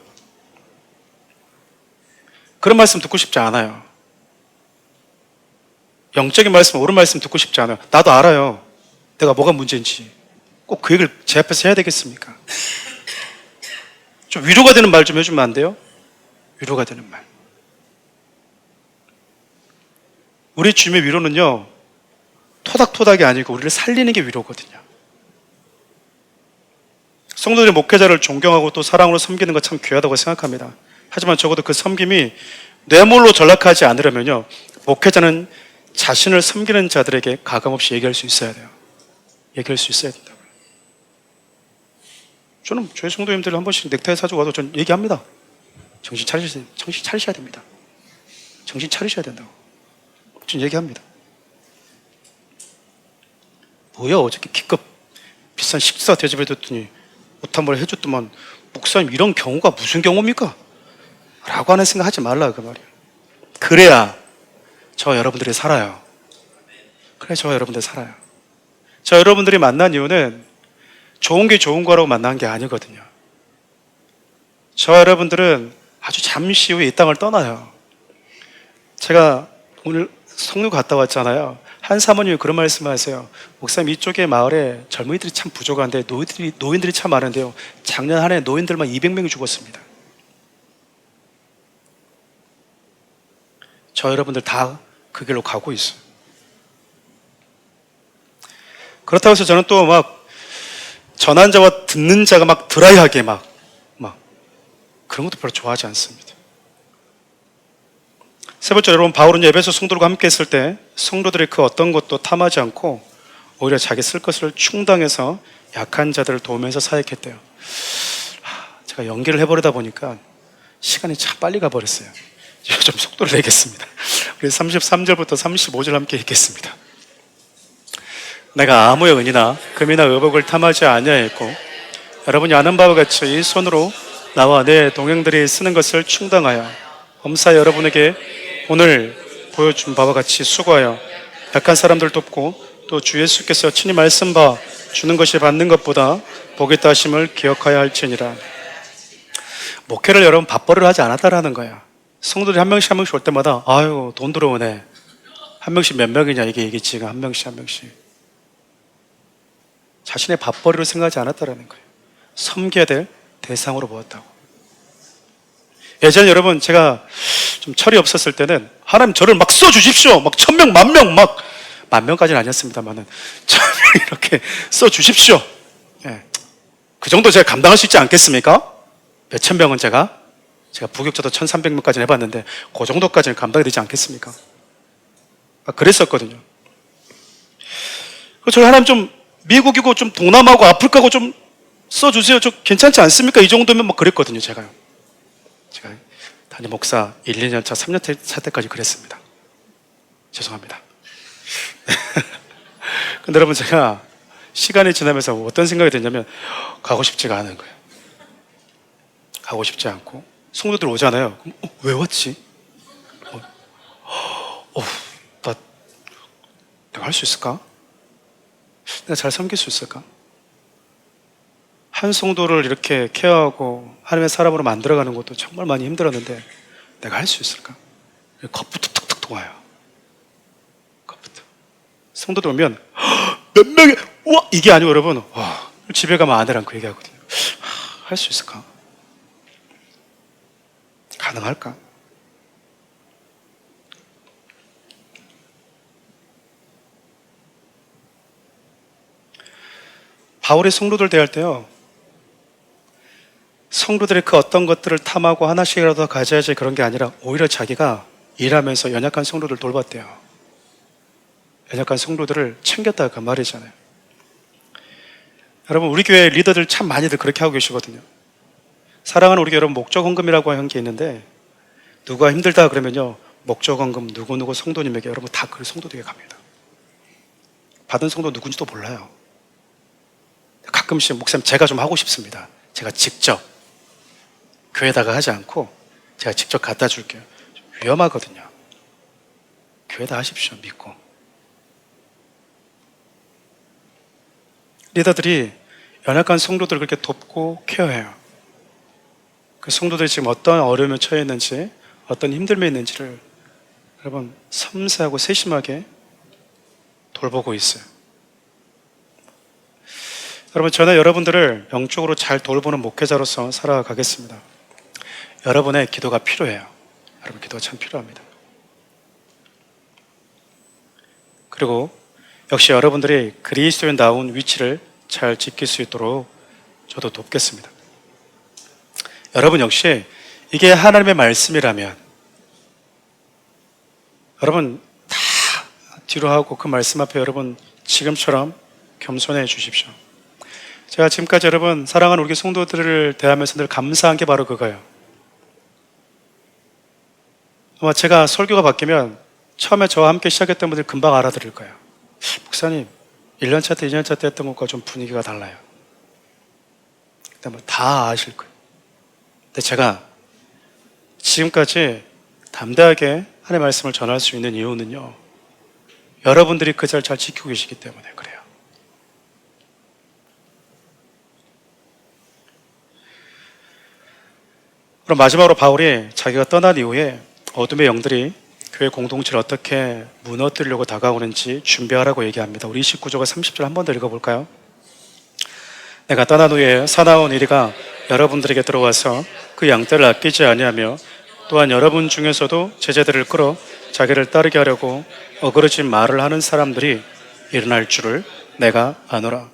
그런 말씀 듣고 싶지 않아요. 영적인 말씀, 옳은 말씀 듣고 싶지 않아요. 나도 알아요. 내가 뭐가 문제인지. 꼭 그 얘기를 제 앞에서 해야 되겠습니까? 좀 위로가 되는 말 좀 해주면 안 돼요? 위로가 되는 말. 우리 주님의 위로는요, 토닥토닥이 아니고 우리를 살리는 게 위로거든요. 성도들이 목회자를 존경하고 또 사랑으로 섬기는 거 참 귀하다고 생각합니다. 하지만 적어도 그 섬김이 뇌물로 전락하지 않으려면요, 목회자는 자신을 섬기는 자들에게 가감없이 얘기할 수 있어야 돼요. 얘기할 수 있어야 된다고요. 저는 저희 성도님들 한 번씩 넥타이 사주고 와도 전 얘기합니다. 정신 차리셔야 됩니다. 정신 차리셔야 된다고. 전 얘기합니다. 뭐야, 어저께 기껏 비싼 식사 대접해줬더니 옷 한 벌 해줬더만 목사님 이런 경우가 무슨 경우입니까? 라고 하는 생각 하지 말라 그 말이에요. 그래야 저 여러분들이 살아요. 그래, 저 여러분들 살아요. 저 여러분들이 만난 이유는 좋은 게 좋은 거라고 만난 게 아니거든요. 저 여러분들은 아주 잠시 후에 이 땅을 떠나요. 제가 오늘 성류 갔다 왔잖아요. 한 사모님이 그런 말씀을 하세요. 목사님, 이쪽에 마을에 젊은이들이 참 부족한데 노인들이 참 많은데요. 작년 한 해 노인들만 200명이 죽었습니다. 저 여러분들 다 그 길로 가고 있어요. 그렇다고 해서 저는 또 막 전한 자와 듣는 자가 막 드라이하게 막 그런 것도 별로 좋아하지 않습니다. 세 번째, 여러분, 바울은 에베소 성도들과 함께 했을 때 성도들이 그 어떤 것도 탐하지 않고 오히려 자기 쓸 것을 충당해서 약한 자들을 도우면서 사역했대요. 제가 연기를 해버리다 보니까 시간이 참 빨리 가버렸어요. 좀 속도를 내겠습니다. 우리 33절부터 35절 함께 읽겠습니다. 내가 아무의 은이나 금이나 의복을 탐하지 아니하였고 여러분이 아는 바와 같이 이 손으로 나와 내 동행들이 쓰는 것을 충당하여 범사 여러분에게 오늘 보여준 바와 같이 수고하여 약한 사람들 돕고 또 주 예수께서 친히 말씀 봐 주는 것이 받는 것보다 복이 있다 하심을 기억하여 할지니라. 목회를 여러분 밥벌이를 하지 않았다라는 거야. 성도들이 한 명씩 한 명씩 올 때마다 아유 돈 들어오네. 한 명씩 몇 명이냐 이게 얘기지. 한 명씩 한 명씩. 자신의 밥벌이로 생각하지 않았다라는 거예요. 섬겨야 될 대상으로 보았다고. 예전에 여러분 제가 좀 철이 없었을 때는 하나님 저를 막 써주십시오. 막 1000명, 10,000명 막 10,000명까지는 아니었습니다만은 1000명 이렇게 써주십시오. 예. 그 정도 제가 감당할 수 있지 않겠습니까? 몇천 명은 제가 부격자도 1300명까지는 해봤는데 그 정도까지는 감당이 되지 않겠습니까? 그랬었거든요. 저희 하나님 좀 미국이고 좀 동남아고 아프리카고 좀 써주세요. 저 괜찮지 않습니까? 이 정도면 막 그랬거든요. 제가 담임 목사 1, 2년 차, 3년 차 때까지 그랬습니다. 죄송합니다. 근데 여러분 제가 시간이 지나면서 어떤 생각이 드냐면 가고 싶지가 않은 거예요. 가고 싶지 않고 성도들 오잖아요. 그럼, 왜 왔지? 내가 할 수 있을까? 내가 잘 섬길 수 있을까? 한 성도를 이렇게 케어하고 하나님의 사람으로 만들어가는 것도 정말 많이 힘들었는데 내가 할 수 있을까? 겁부터 툭툭 와요. 겁부터. 성도들 오면 몇 명이 우와 이게 아니고 여러분 집에 가면 아내랑 그 얘기하거든요. 할 수 있을까? 가능할까? 바울의 성도들 대할 때요, 성도들의 그 어떤 것들을 탐하고 하나씩이라도 가져야지 그런 게 아니라 오히려 자기가 일하면서 연약한 성도들 돌봤대요. 연약한 성도들을 챙겼다 그 말이잖아요. 여러분 우리 교회 리더들 참 많이들 그렇게 하고 계시거든요. 사랑하는 우리 여러분 목적헌금이라고 하는 게 있는데 누가 힘들다 그러면요 목적헌금 누구누구 성도님에게 여러분 다 그 성도들에게 갑니다. 받은 성도 누군지도 몰라요. 가끔씩 목사님 제가 좀 하고 싶습니다. 제가 직접 교회에다가 하지 않고 제가 직접 갖다 줄게요. 위험하거든요. 교회에다 하십시오. 믿고. 리더들이 연약한 성도들을 그렇게 돕고 케어해요. 그 성도들이 지금 어떤 어려움에 처해 있는지 어떤 힘듦에 있는지를 여러분 섬세하고 세심하게 돌보고 있어요. 여러분 저는 여러분들을 영적으로 잘 돌보는 목회자로서 살아가겠습니다. 여러분의 기도가 필요해요. 여러분 기도가 참 필요합니다. 그리고 역시 여러분들이 그리스도인다운 위치를 잘 지킬 수 있도록 저도 돕겠습니다. 여러분 역시 이게 하나님의 말씀이라면 여러분 다 뒤로 하고 그 말씀 앞에 여러분 지금처럼 겸손해 주십시오. 제가 지금까지 여러분 사랑하는 우리 성도들을 대하면서 늘 감사한 게 바로 그거예요. 아마 제가 설교가 바뀌면 처음에 저와 함께 시작했던 분들 금방 알아들을 거예요. 목사님 1년차 때 2년차 때 했던 것과 좀 분위기가 달라요. 다 아실 거예요. 근데 제가 지금까지 담대하게 하나님의 말씀을 전할 수 있는 이유는요, 여러분들이 그 자리를 잘 지키고 계시기 때문에 그래요. 그럼 마지막으로 바울이 자기가 떠난 이후에 어둠의 영들이 교회 공동체를 어떻게 무너뜨리려고 다가오는지 준비하라고 얘기합니다. 우리 29절과 30절 한 번 더 읽어볼까요? 내가 떠난 후에 사나운 이리가 여러분들에게 들어와서 그 양떼를 아끼지 아니하며 또한 여러분 중에서도 제자들을 끌어 자기를 따르게 하려고 어그러진 말을 하는 사람들이 일어날 줄을 내가 아노라.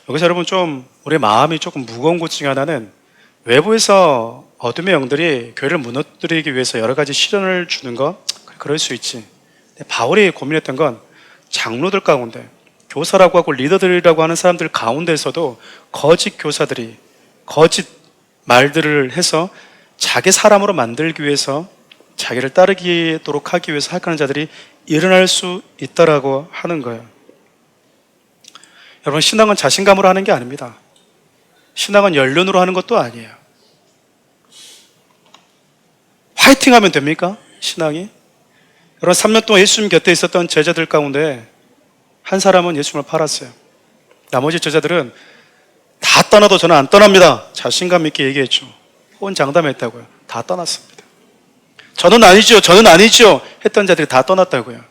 여기서 여러분 좀 우리 마음이 조금 무거운 것 중에 하나는 외부에서 어둠의 영들이 교회를 무너뜨리기 위해서 여러 가지 시련을 주는 거 그럴 수 있지. 근데 바울이 고민했던 건 장로들 가운데 교사라고 하고 리더들이라고 하는 사람들 가운데서도 거짓 교사들이 거짓 말들을 해서 자기 사람으로 만들기 위해서 자기를 따르도록 하기 위해서 할까하는 자들이 일어날 수 있다라고 하는 거예요. 여러분, 신앙은 자신감으로 하는 게 아닙니다. 신앙은 연륜으로 하는 것도 아니에요. 화이팅 하면 됩니까? 신앙이? 여러분, 3년 동안 예수님 곁에 있었던 제자들 가운데 한 사람은 예수님을 팔았어요. 나머지 제자들은 다 떠나도 저는 안 떠납니다. 자신감 있게 얘기했죠. 호언장담했다고요. 다 떠났습니다. 저는 아니죠 했던 자들이 다 떠났다고요.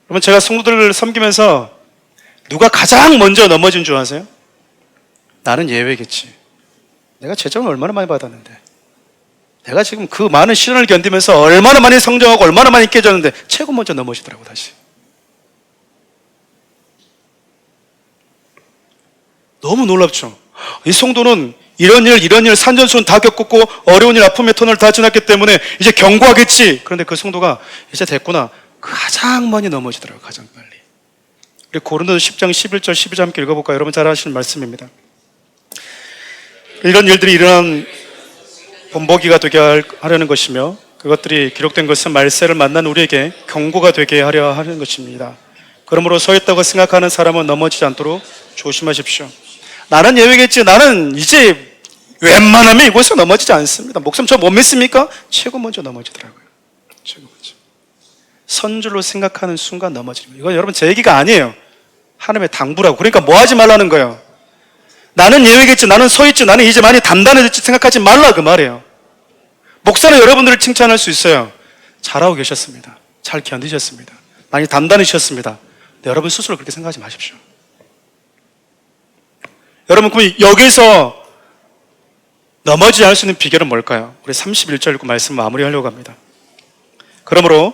그러면 제가 성도들을 섬기면서 누가 가장 먼저 넘어진 줄 아세요? 나는 예외겠지. 내가 제점을 얼마나 많이 받았는데, 내가 지금 그 많은 시련을 견디면서 얼마나 많이 성장하고 얼마나 많이 깨졌는데 최고 먼저 넘어지더라고. 다시 너무 놀랍죠. 이 성도는 이런 일 산전수전 다 겪었고 어려운 일 아픔의 터널 다 지났기 때문에 이제 경고하겠지. 그런데 그 성도가 이제 됐구나, 가장 많이 넘어지더라고요. 가장 빨리. 우리 고린도서 10장 11절 12절 함께 읽어볼까요? 여러분 잘 아시는 말씀입니다. 이런 일들이 일어난 본보기가 되게 하려는 것이며, 그것들이 기록된 것은 말세를 만난 우리에게 경고가 되게 하려 하는 것입니다. 그러므로 서 있다고 생각하는 사람은 넘어지지 않도록 조심하십시오. 나는 예외겠지. 나는 이제 웬만하면 이곳에서 넘어지지 않습니다. 목사님 저 못 믿습니까? 최고 먼저 넘어지더라고요. 최고 먼저. 선줄로 생각하는 순간 넘어지는 거예요. 이건 여러분 제 얘기가 아니에요. 하나님의 당부라고. 그러니까 뭐 하지 말라는 거예요. 나는 예외겠지, 나는 서 있지, 나는 이제 많이 단단해졌지 생각하지 말라 그 말이에요. 목사는 여러분들을 칭찬할 수 있어요. 잘하고 계셨습니다. 잘 견디셨습니다. 많이 단단해지셨습니다. 네, 여러분 스스로 그렇게 생각하지 마십시오. 여러분, 그럼 여기서 넘어지지 않을 수 있는 비결은 뭘까요? 우리 31절 읽고 말씀 마무리하려고 합니다. 그러므로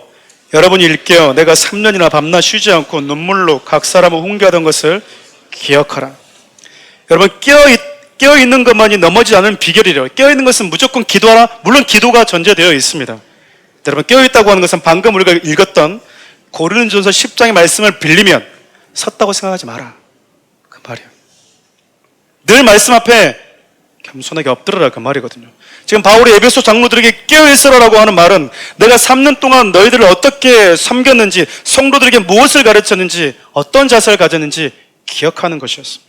여러분이 일깨어 내가 3년이나 밤낮 쉬지 않고 눈물로 각 사람을 훈계하던 것을 기억하라. 여러분, 깨어있는 것만이 넘어지지 않는 비결이래요. 깨어있는 것은 무조건 기도하라. 물론 기도가 전제되어 있습니다. 여러분, 깨어있다고 하는 것은 방금 우리가 읽었던 고린도전서 10장의 말씀을 빌리면 섰다고 생각하지 마라, 그 말이에요. 늘 말씀 앞에 겸손하게 엎드려라, 그 말이거든요. 지금 바울이 에베소 장로들에게 깨어있으라라고 하는 말은 내가 3년 동안 너희들을 어떻게 섬겼는지, 성도들에게 무엇을 가르쳤는지, 어떤 자세를 가졌는지 기억하는 것이었습니다.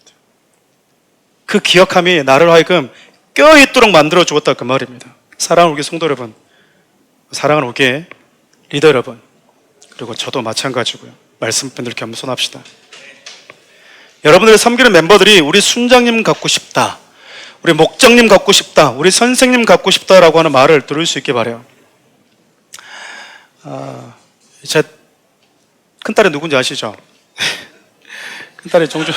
그 기억함이 나를 하여금 껴있도록 만들어 주었다, 그 말입니다. 사랑하는 우리 성도 여러분, 사랑하는 우리 리더 여러분, 그리고 저도 마찬가지고요. 말씀 밴들 겸손합시다. 여러분들의 섬기는 멤버들이 우리 순장님 갖고 싶다, 우리 목장님 갖고 싶다, 우리 선생님 갖고 싶다라고 하는 말을 들을 수 있게 바라요. 제 큰딸이 누군지 아시죠? 큰딸이 종종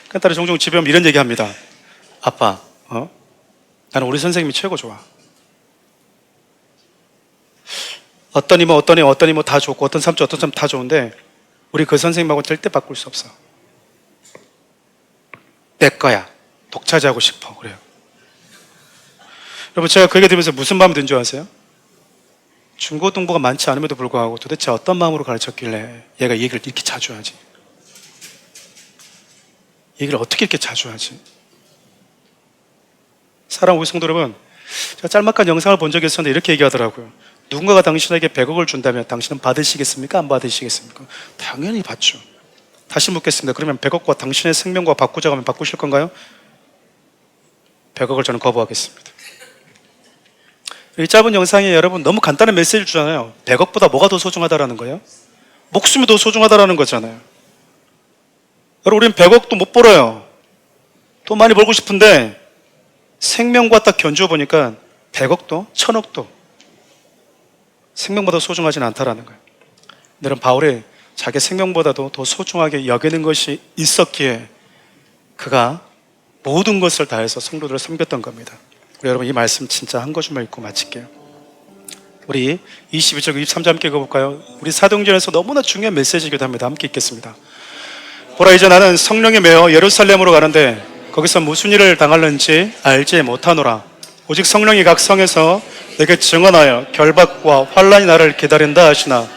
큰딸이 종종 집에 오면 이런 얘기 합니다. 아빠, 나는 우리 선생님이 최고 좋아. 어떤 이모 다 좋고, 어떤 삼촌 다 좋은데 우리 그 선생님하고 절대 바꿀 수 없어. 내 거야. 독차지하고 싶어. 그래요. 여러분, 제가 그 얘기 들으면서 무슨 마음이 든 줄 아세요? 중고등부가 많지 않음에도 불구하고 도대체 어떤 마음으로 가르쳤길래 얘가 이 얘기를 이렇게 자주 하지? 얘기를 어떻게 이렇게 자주 하지? 사랑하는 우리 성도 여러분, 제가 짤막한 영상을 본 적이 있었는데 이렇게 얘기하더라고요. 누군가가 당신에게 100억을 준다면 당신은 받으시겠습니까? 안 받으시겠습니까? 당연히 받죠. 다시 묻겠습니다. 그러면 100억과 당신의 생명과 바꾸자고 하면 바꾸실 건가요? 100억을 저는 거부하겠습니다. 이 짧은 영상에 여러분 너무 간단한 메시지를 주잖아요. 100억보다 뭐가 더 소중하다라는 거예요? 목숨이 더 소중하다라는 거잖아요. 여러분, 우리는 100억도 못 벌어요. 돈 많이 벌고 싶은데 생명과 딱 견주어 보니까 100억도 1000억도 생명보다 소중하진 않다라는 거예요. 여러분, 바울이 자기 생명보다도 더 소중하게 여기는 것이 있었기에 그가 모든 것을 다해서 성도들을 섬겼던 겁니다. 우리 여러분, 이 말씀 진짜 한 것만 읽고 마칠게요. 우리 22절 23절 함께 읽어볼까요? 우리 사도행전에서 너무나 중요한 메시지이기도 합니다. 함께 읽겠습니다. 보라, 이제 나는 성령에 매어 예루살렘으로 가는데 거기서 무슨 일을 당할는지 알지 못하노라. 오직 성령이 각 성에서 내게 증언하여 결박과 환난이 나를 기다린다 하시나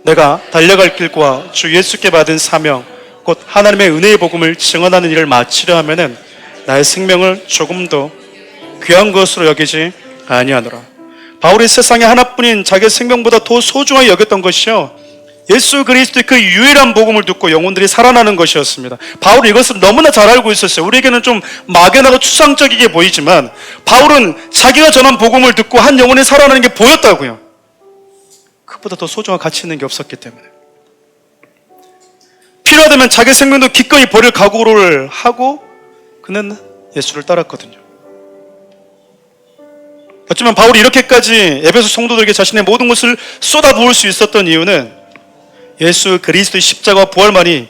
내가 달려갈 길과 주 예수께 받은 사명 곧 하나님의 은혜의 복음을 증언하는 일을 마치려 하면은 나의 생명을 조금도 귀한 것으로 여기지 아니하노라. 바울이 세상에 하나뿐인 자기 생명보다 더 소중하게 여겼던 것이요, 예수 그리스도의 그 유일한 복음을 듣고 영혼들이 살아나는 것이었습니다. 바울은 이것을 너무나 잘 알고 있었어요. 우리에게는 좀 막연하고 추상적이게 보이지만 바울은 자기가 전한 복음을 듣고 한 영혼이 살아나는 게 보였다고요. 그보다 더 소중한 가치 있는 게 없었기 때문에 필요하다면 자기 생명도 기꺼이 버릴 각오를 하고 그는 예수를 따랐거든요. 어쩌면 바울이 이렇게까지 에베소 성도들에게 자신의 모든 것을 쏟아부을 수 있었던 이유는 예수 그리스도의 십자가와 부활만이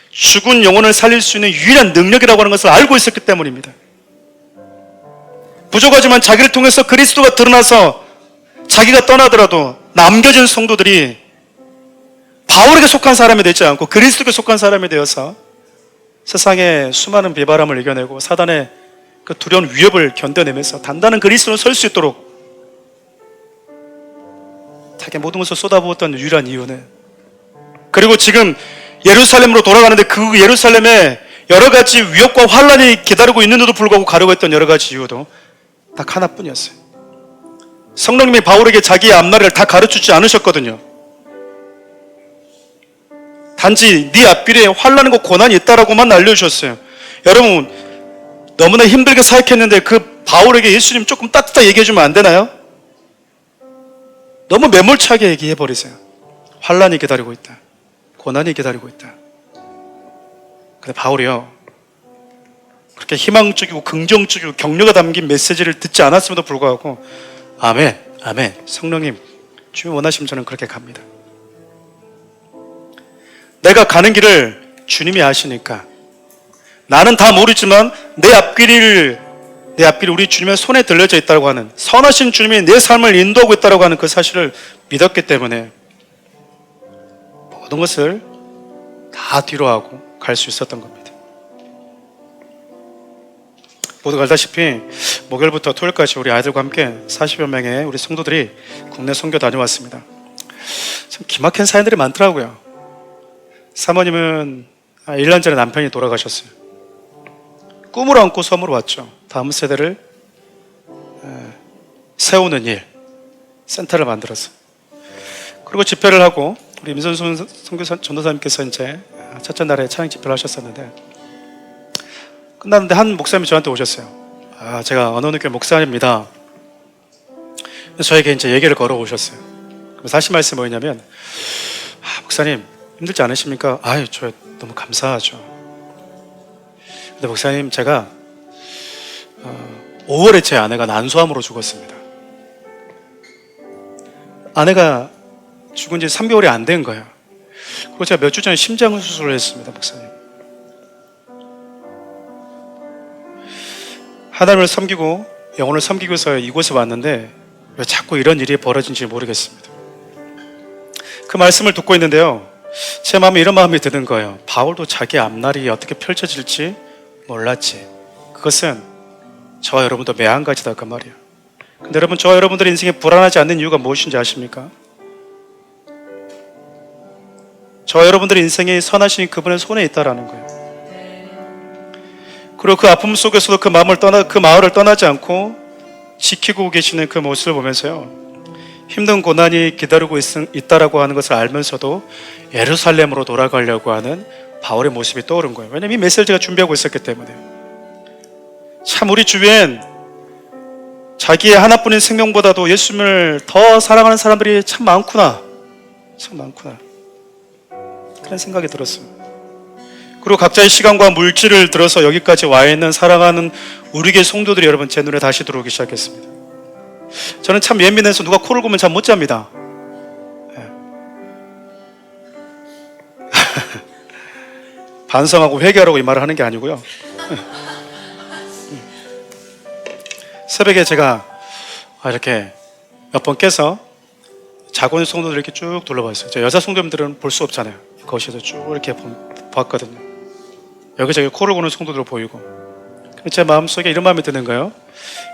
죽은 영혼을 살릴 수 있는 유일한 능력이라고 하는 것을 알고 있었기 때문입니다. 부족하지만 자기를 통해서 그리스도가 드러나서 자기가 떠나더라도 남겨진 성도들이 바울에게 속한 사람이 되지 않고 그리스도께 속한 사람이 되어서 세상의 수많은 비바람을 이겨내고 사단의 그 두려운 위협을 견뎌내면서 단단한 그리스도로 설 수 있도록 자기 모든 것을 쏟아부었던 유일한 이유는, 그리고 지금 예루살렘으로 돌아가는데 그 예루살렘에 여러 가지 위협과 환란이 기다리고 있는데도 불구하고 가려고 했던 여러 가지 이유도 딱 하나뿐이었어요. 성령님이 바울에게 자기의 앞날을 다 가르치지 않으셨거든요. 단지 네 앞길에 환란과 고난이 있다라고만 알려주셨어요. 여러분, 너무나 힘들게 사역했는데 그 바울에게 예수님 조금 따뜻하게 얘기해주면 안 되나요? 너무 매몰차게 얘기해버리세요. 환란이 기다리고 있다, 고난이 기다리고 있다. 근데 바울이요, 그렇게 희망적이고 긍정적이고 격려가 담긴 메시지를 듣지 않았음에도 불구하고 아멘, 아멘, 성령님 주님 원하시면 저는 그렇게 갑니다. 내가 가는 길을 주님이 아시니까 나는 다 모르지만 내 앞길이 우리 주님의 손에 들려져 있다고 하는, 선하신 주님이 내 삶을 인도하고 있다고 하는 그 사실을 믿었기 때문에 모든 것을 다 뒤로 하고 갈 수 있었던 겁니다. 모두 알다시피 목요일부터 토요일까지 우리 아이들과 함께 40여 명의 우리 성도들이 국내 선교 다녀왔습니다. 참 기막힌 사연들이 많더라고요. 사모님은 1년 전에 남편이 돌아가셨어요. 꿈을 안고 섬으로 왔죠. 다음 세대를 세우는 일, 센터를 만들어서. 그리고 집회를 하고 우리 임선수 선교사 전도사님께서 이제 첫째 날에 찬양 집회를 하셨었는데, 끝났는데 한 목사님이 저한테 오셨어요. 제가 어느 교회 목사입니다. 저에게 이제 얘기를 걸어 오셨어요. 그래서 하신 말씀이 뭐냐면, 목사님 힘들지 않으십니까? 저 너무 감사하죠. 근데 목사님, 제가 5월에 제 아내가 난소암으로 죽었습니다. 아내가 죽은 지 3개월이 안 된 거예요. 그리고 제가 몇 주 전에 심장 수술을 했습니다, 목사님. 하나님을 섬기고 영혼을 섬기기 위해서 이곳에 왔는데 왜 자꾸 이런 일이 벌어진지 모르겠습니다. 그 말씀을 듣고 있는데요, 제 마음에 이런 마음이 드는 거예요. 바울도 자기 앞날이 어떻게 펼쳐질지 몰랐지. 그것은 저와 여러분도 매한가지다 그 말이에요. 근데 여러분, 저와 여러분들의 인생에 불안하지 않는 이유가 무엇인지 아십니까? 저와 여러분들의 인생이 선하신 그분의 손에 있다라는 거예요. 그리고 그 아픔 속에서도 그 마을을 떠나지 않고 지키고 계시는 그 모습을 보면서요, 힘든 고난이 기다리고 있다라고 하는 것을 알면서도 예루살렘으로 돌아가려고 하는 바울의 모습이 떠오른 거예요. 왜냐하면 이 메시지가 준비하고 있었기 때문에. 참 우리 주변엔 자기의 하나뿐인 생명보다도 예수님을 더 사랑하는 사람들이 참 많구나, 참 많구나, 그런 생각이 들었어요. 그리고 각자의 시간과 물질을 들어서 여기까지 와 있는 사랑하는 우리 교회 성도들이 여러분 제 눈에 다시 들어오기 시작했습니다. 저는 참 예민해서 누가 코를 고면 잠 못 잡니다. 반성하고 회개하라고 이 말을 하는 게 아니고요. 새벽에 제가 이렇게 몇 번 깨서 자고 있는 성도들 이렇게 쭉 둘러봤어요. 여자 성도님들은 볼 수 없잖아요. 거실에서 쭉 이렇게 봤거든요. 여기저기 코를 고는 성도들 보이고. 제 마음속에 이런 마음이 드는 거예요.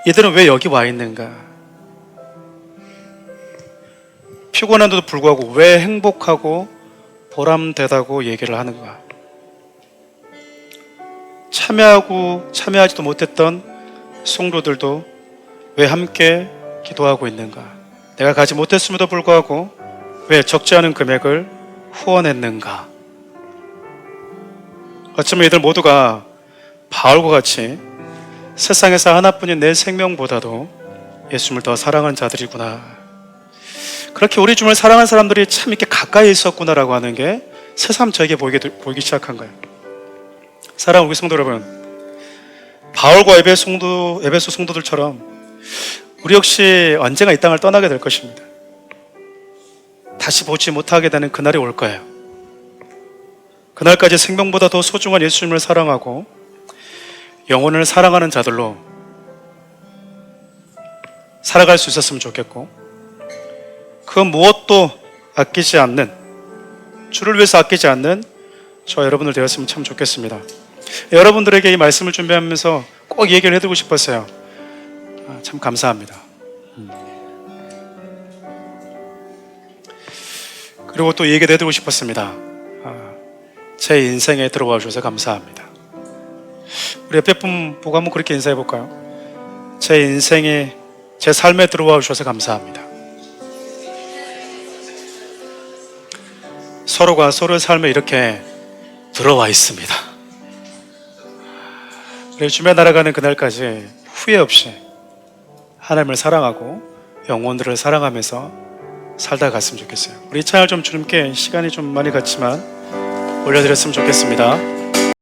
이들은 왜 여기 와 있는가? 피곤한데도 불구하고 왜 행복하고 보람되다고 얘기를 하는가? 참여하지도 못했던 성도들도 왜 함께 기도하고 있는가? 내가 가지 못했음에도 불구하고 왜 적지 않은 금액을 후원했는가? 어쩌면 이들 모두가 바울과 같이 세상에서 하나뿐인 내 생명보다도 예수님을 더 사랑하는 자들이구나. 그렇게 우리 주님을 사랑하는 사람들이 참 이렇게 가까이 있었구나라고 하는 게 새삼 저에게 보이기 시작한 거예요. 사랑하는 우리 성도 여러분, 바울과 에베소 성도들처럼 우리 역시 언젠가 이 땅을 떠나게 될 것입니다. 다시 보지 못하게 되는 그날이 올 거예요. 그날까지 생명보다 더 소중한 예수님을 사랑하고 영혼을 사랑하는 자들로 살아갈 수 있었으면 좋겠고, 그 무엇도 아끼지 않는, 주를 위해서 아끼지 않는 저와 여러분들 되었으면 참 좋겠습니다. 여러분들에게 이 말씀을 준비하면서 꼭 얘기를 해드리고 싶었어요. 참 감사합니다. 그리고 또 얘기도 해드리고 싶었습니다. 제 인생에 들어와 주셔서 감사합니다. 우리 옆에 분 보고 한번 그렇게 인사해 볼까요? 제 인생에, 제 삶에 들어와 주셔서 감사합니다. 서로가 서로의 삶에 이렇게 들어와 있습니다. 우리 주님의 나라가는 그날까지 후회 없이 하나님을 사랑하고 영혼들을 사랑하면서 살다 갔으면 좋겠어요. 우리 찬양을 좀 주님께 시간이 좀 많이 갔지만 올려드렸으면 좋겠습니다.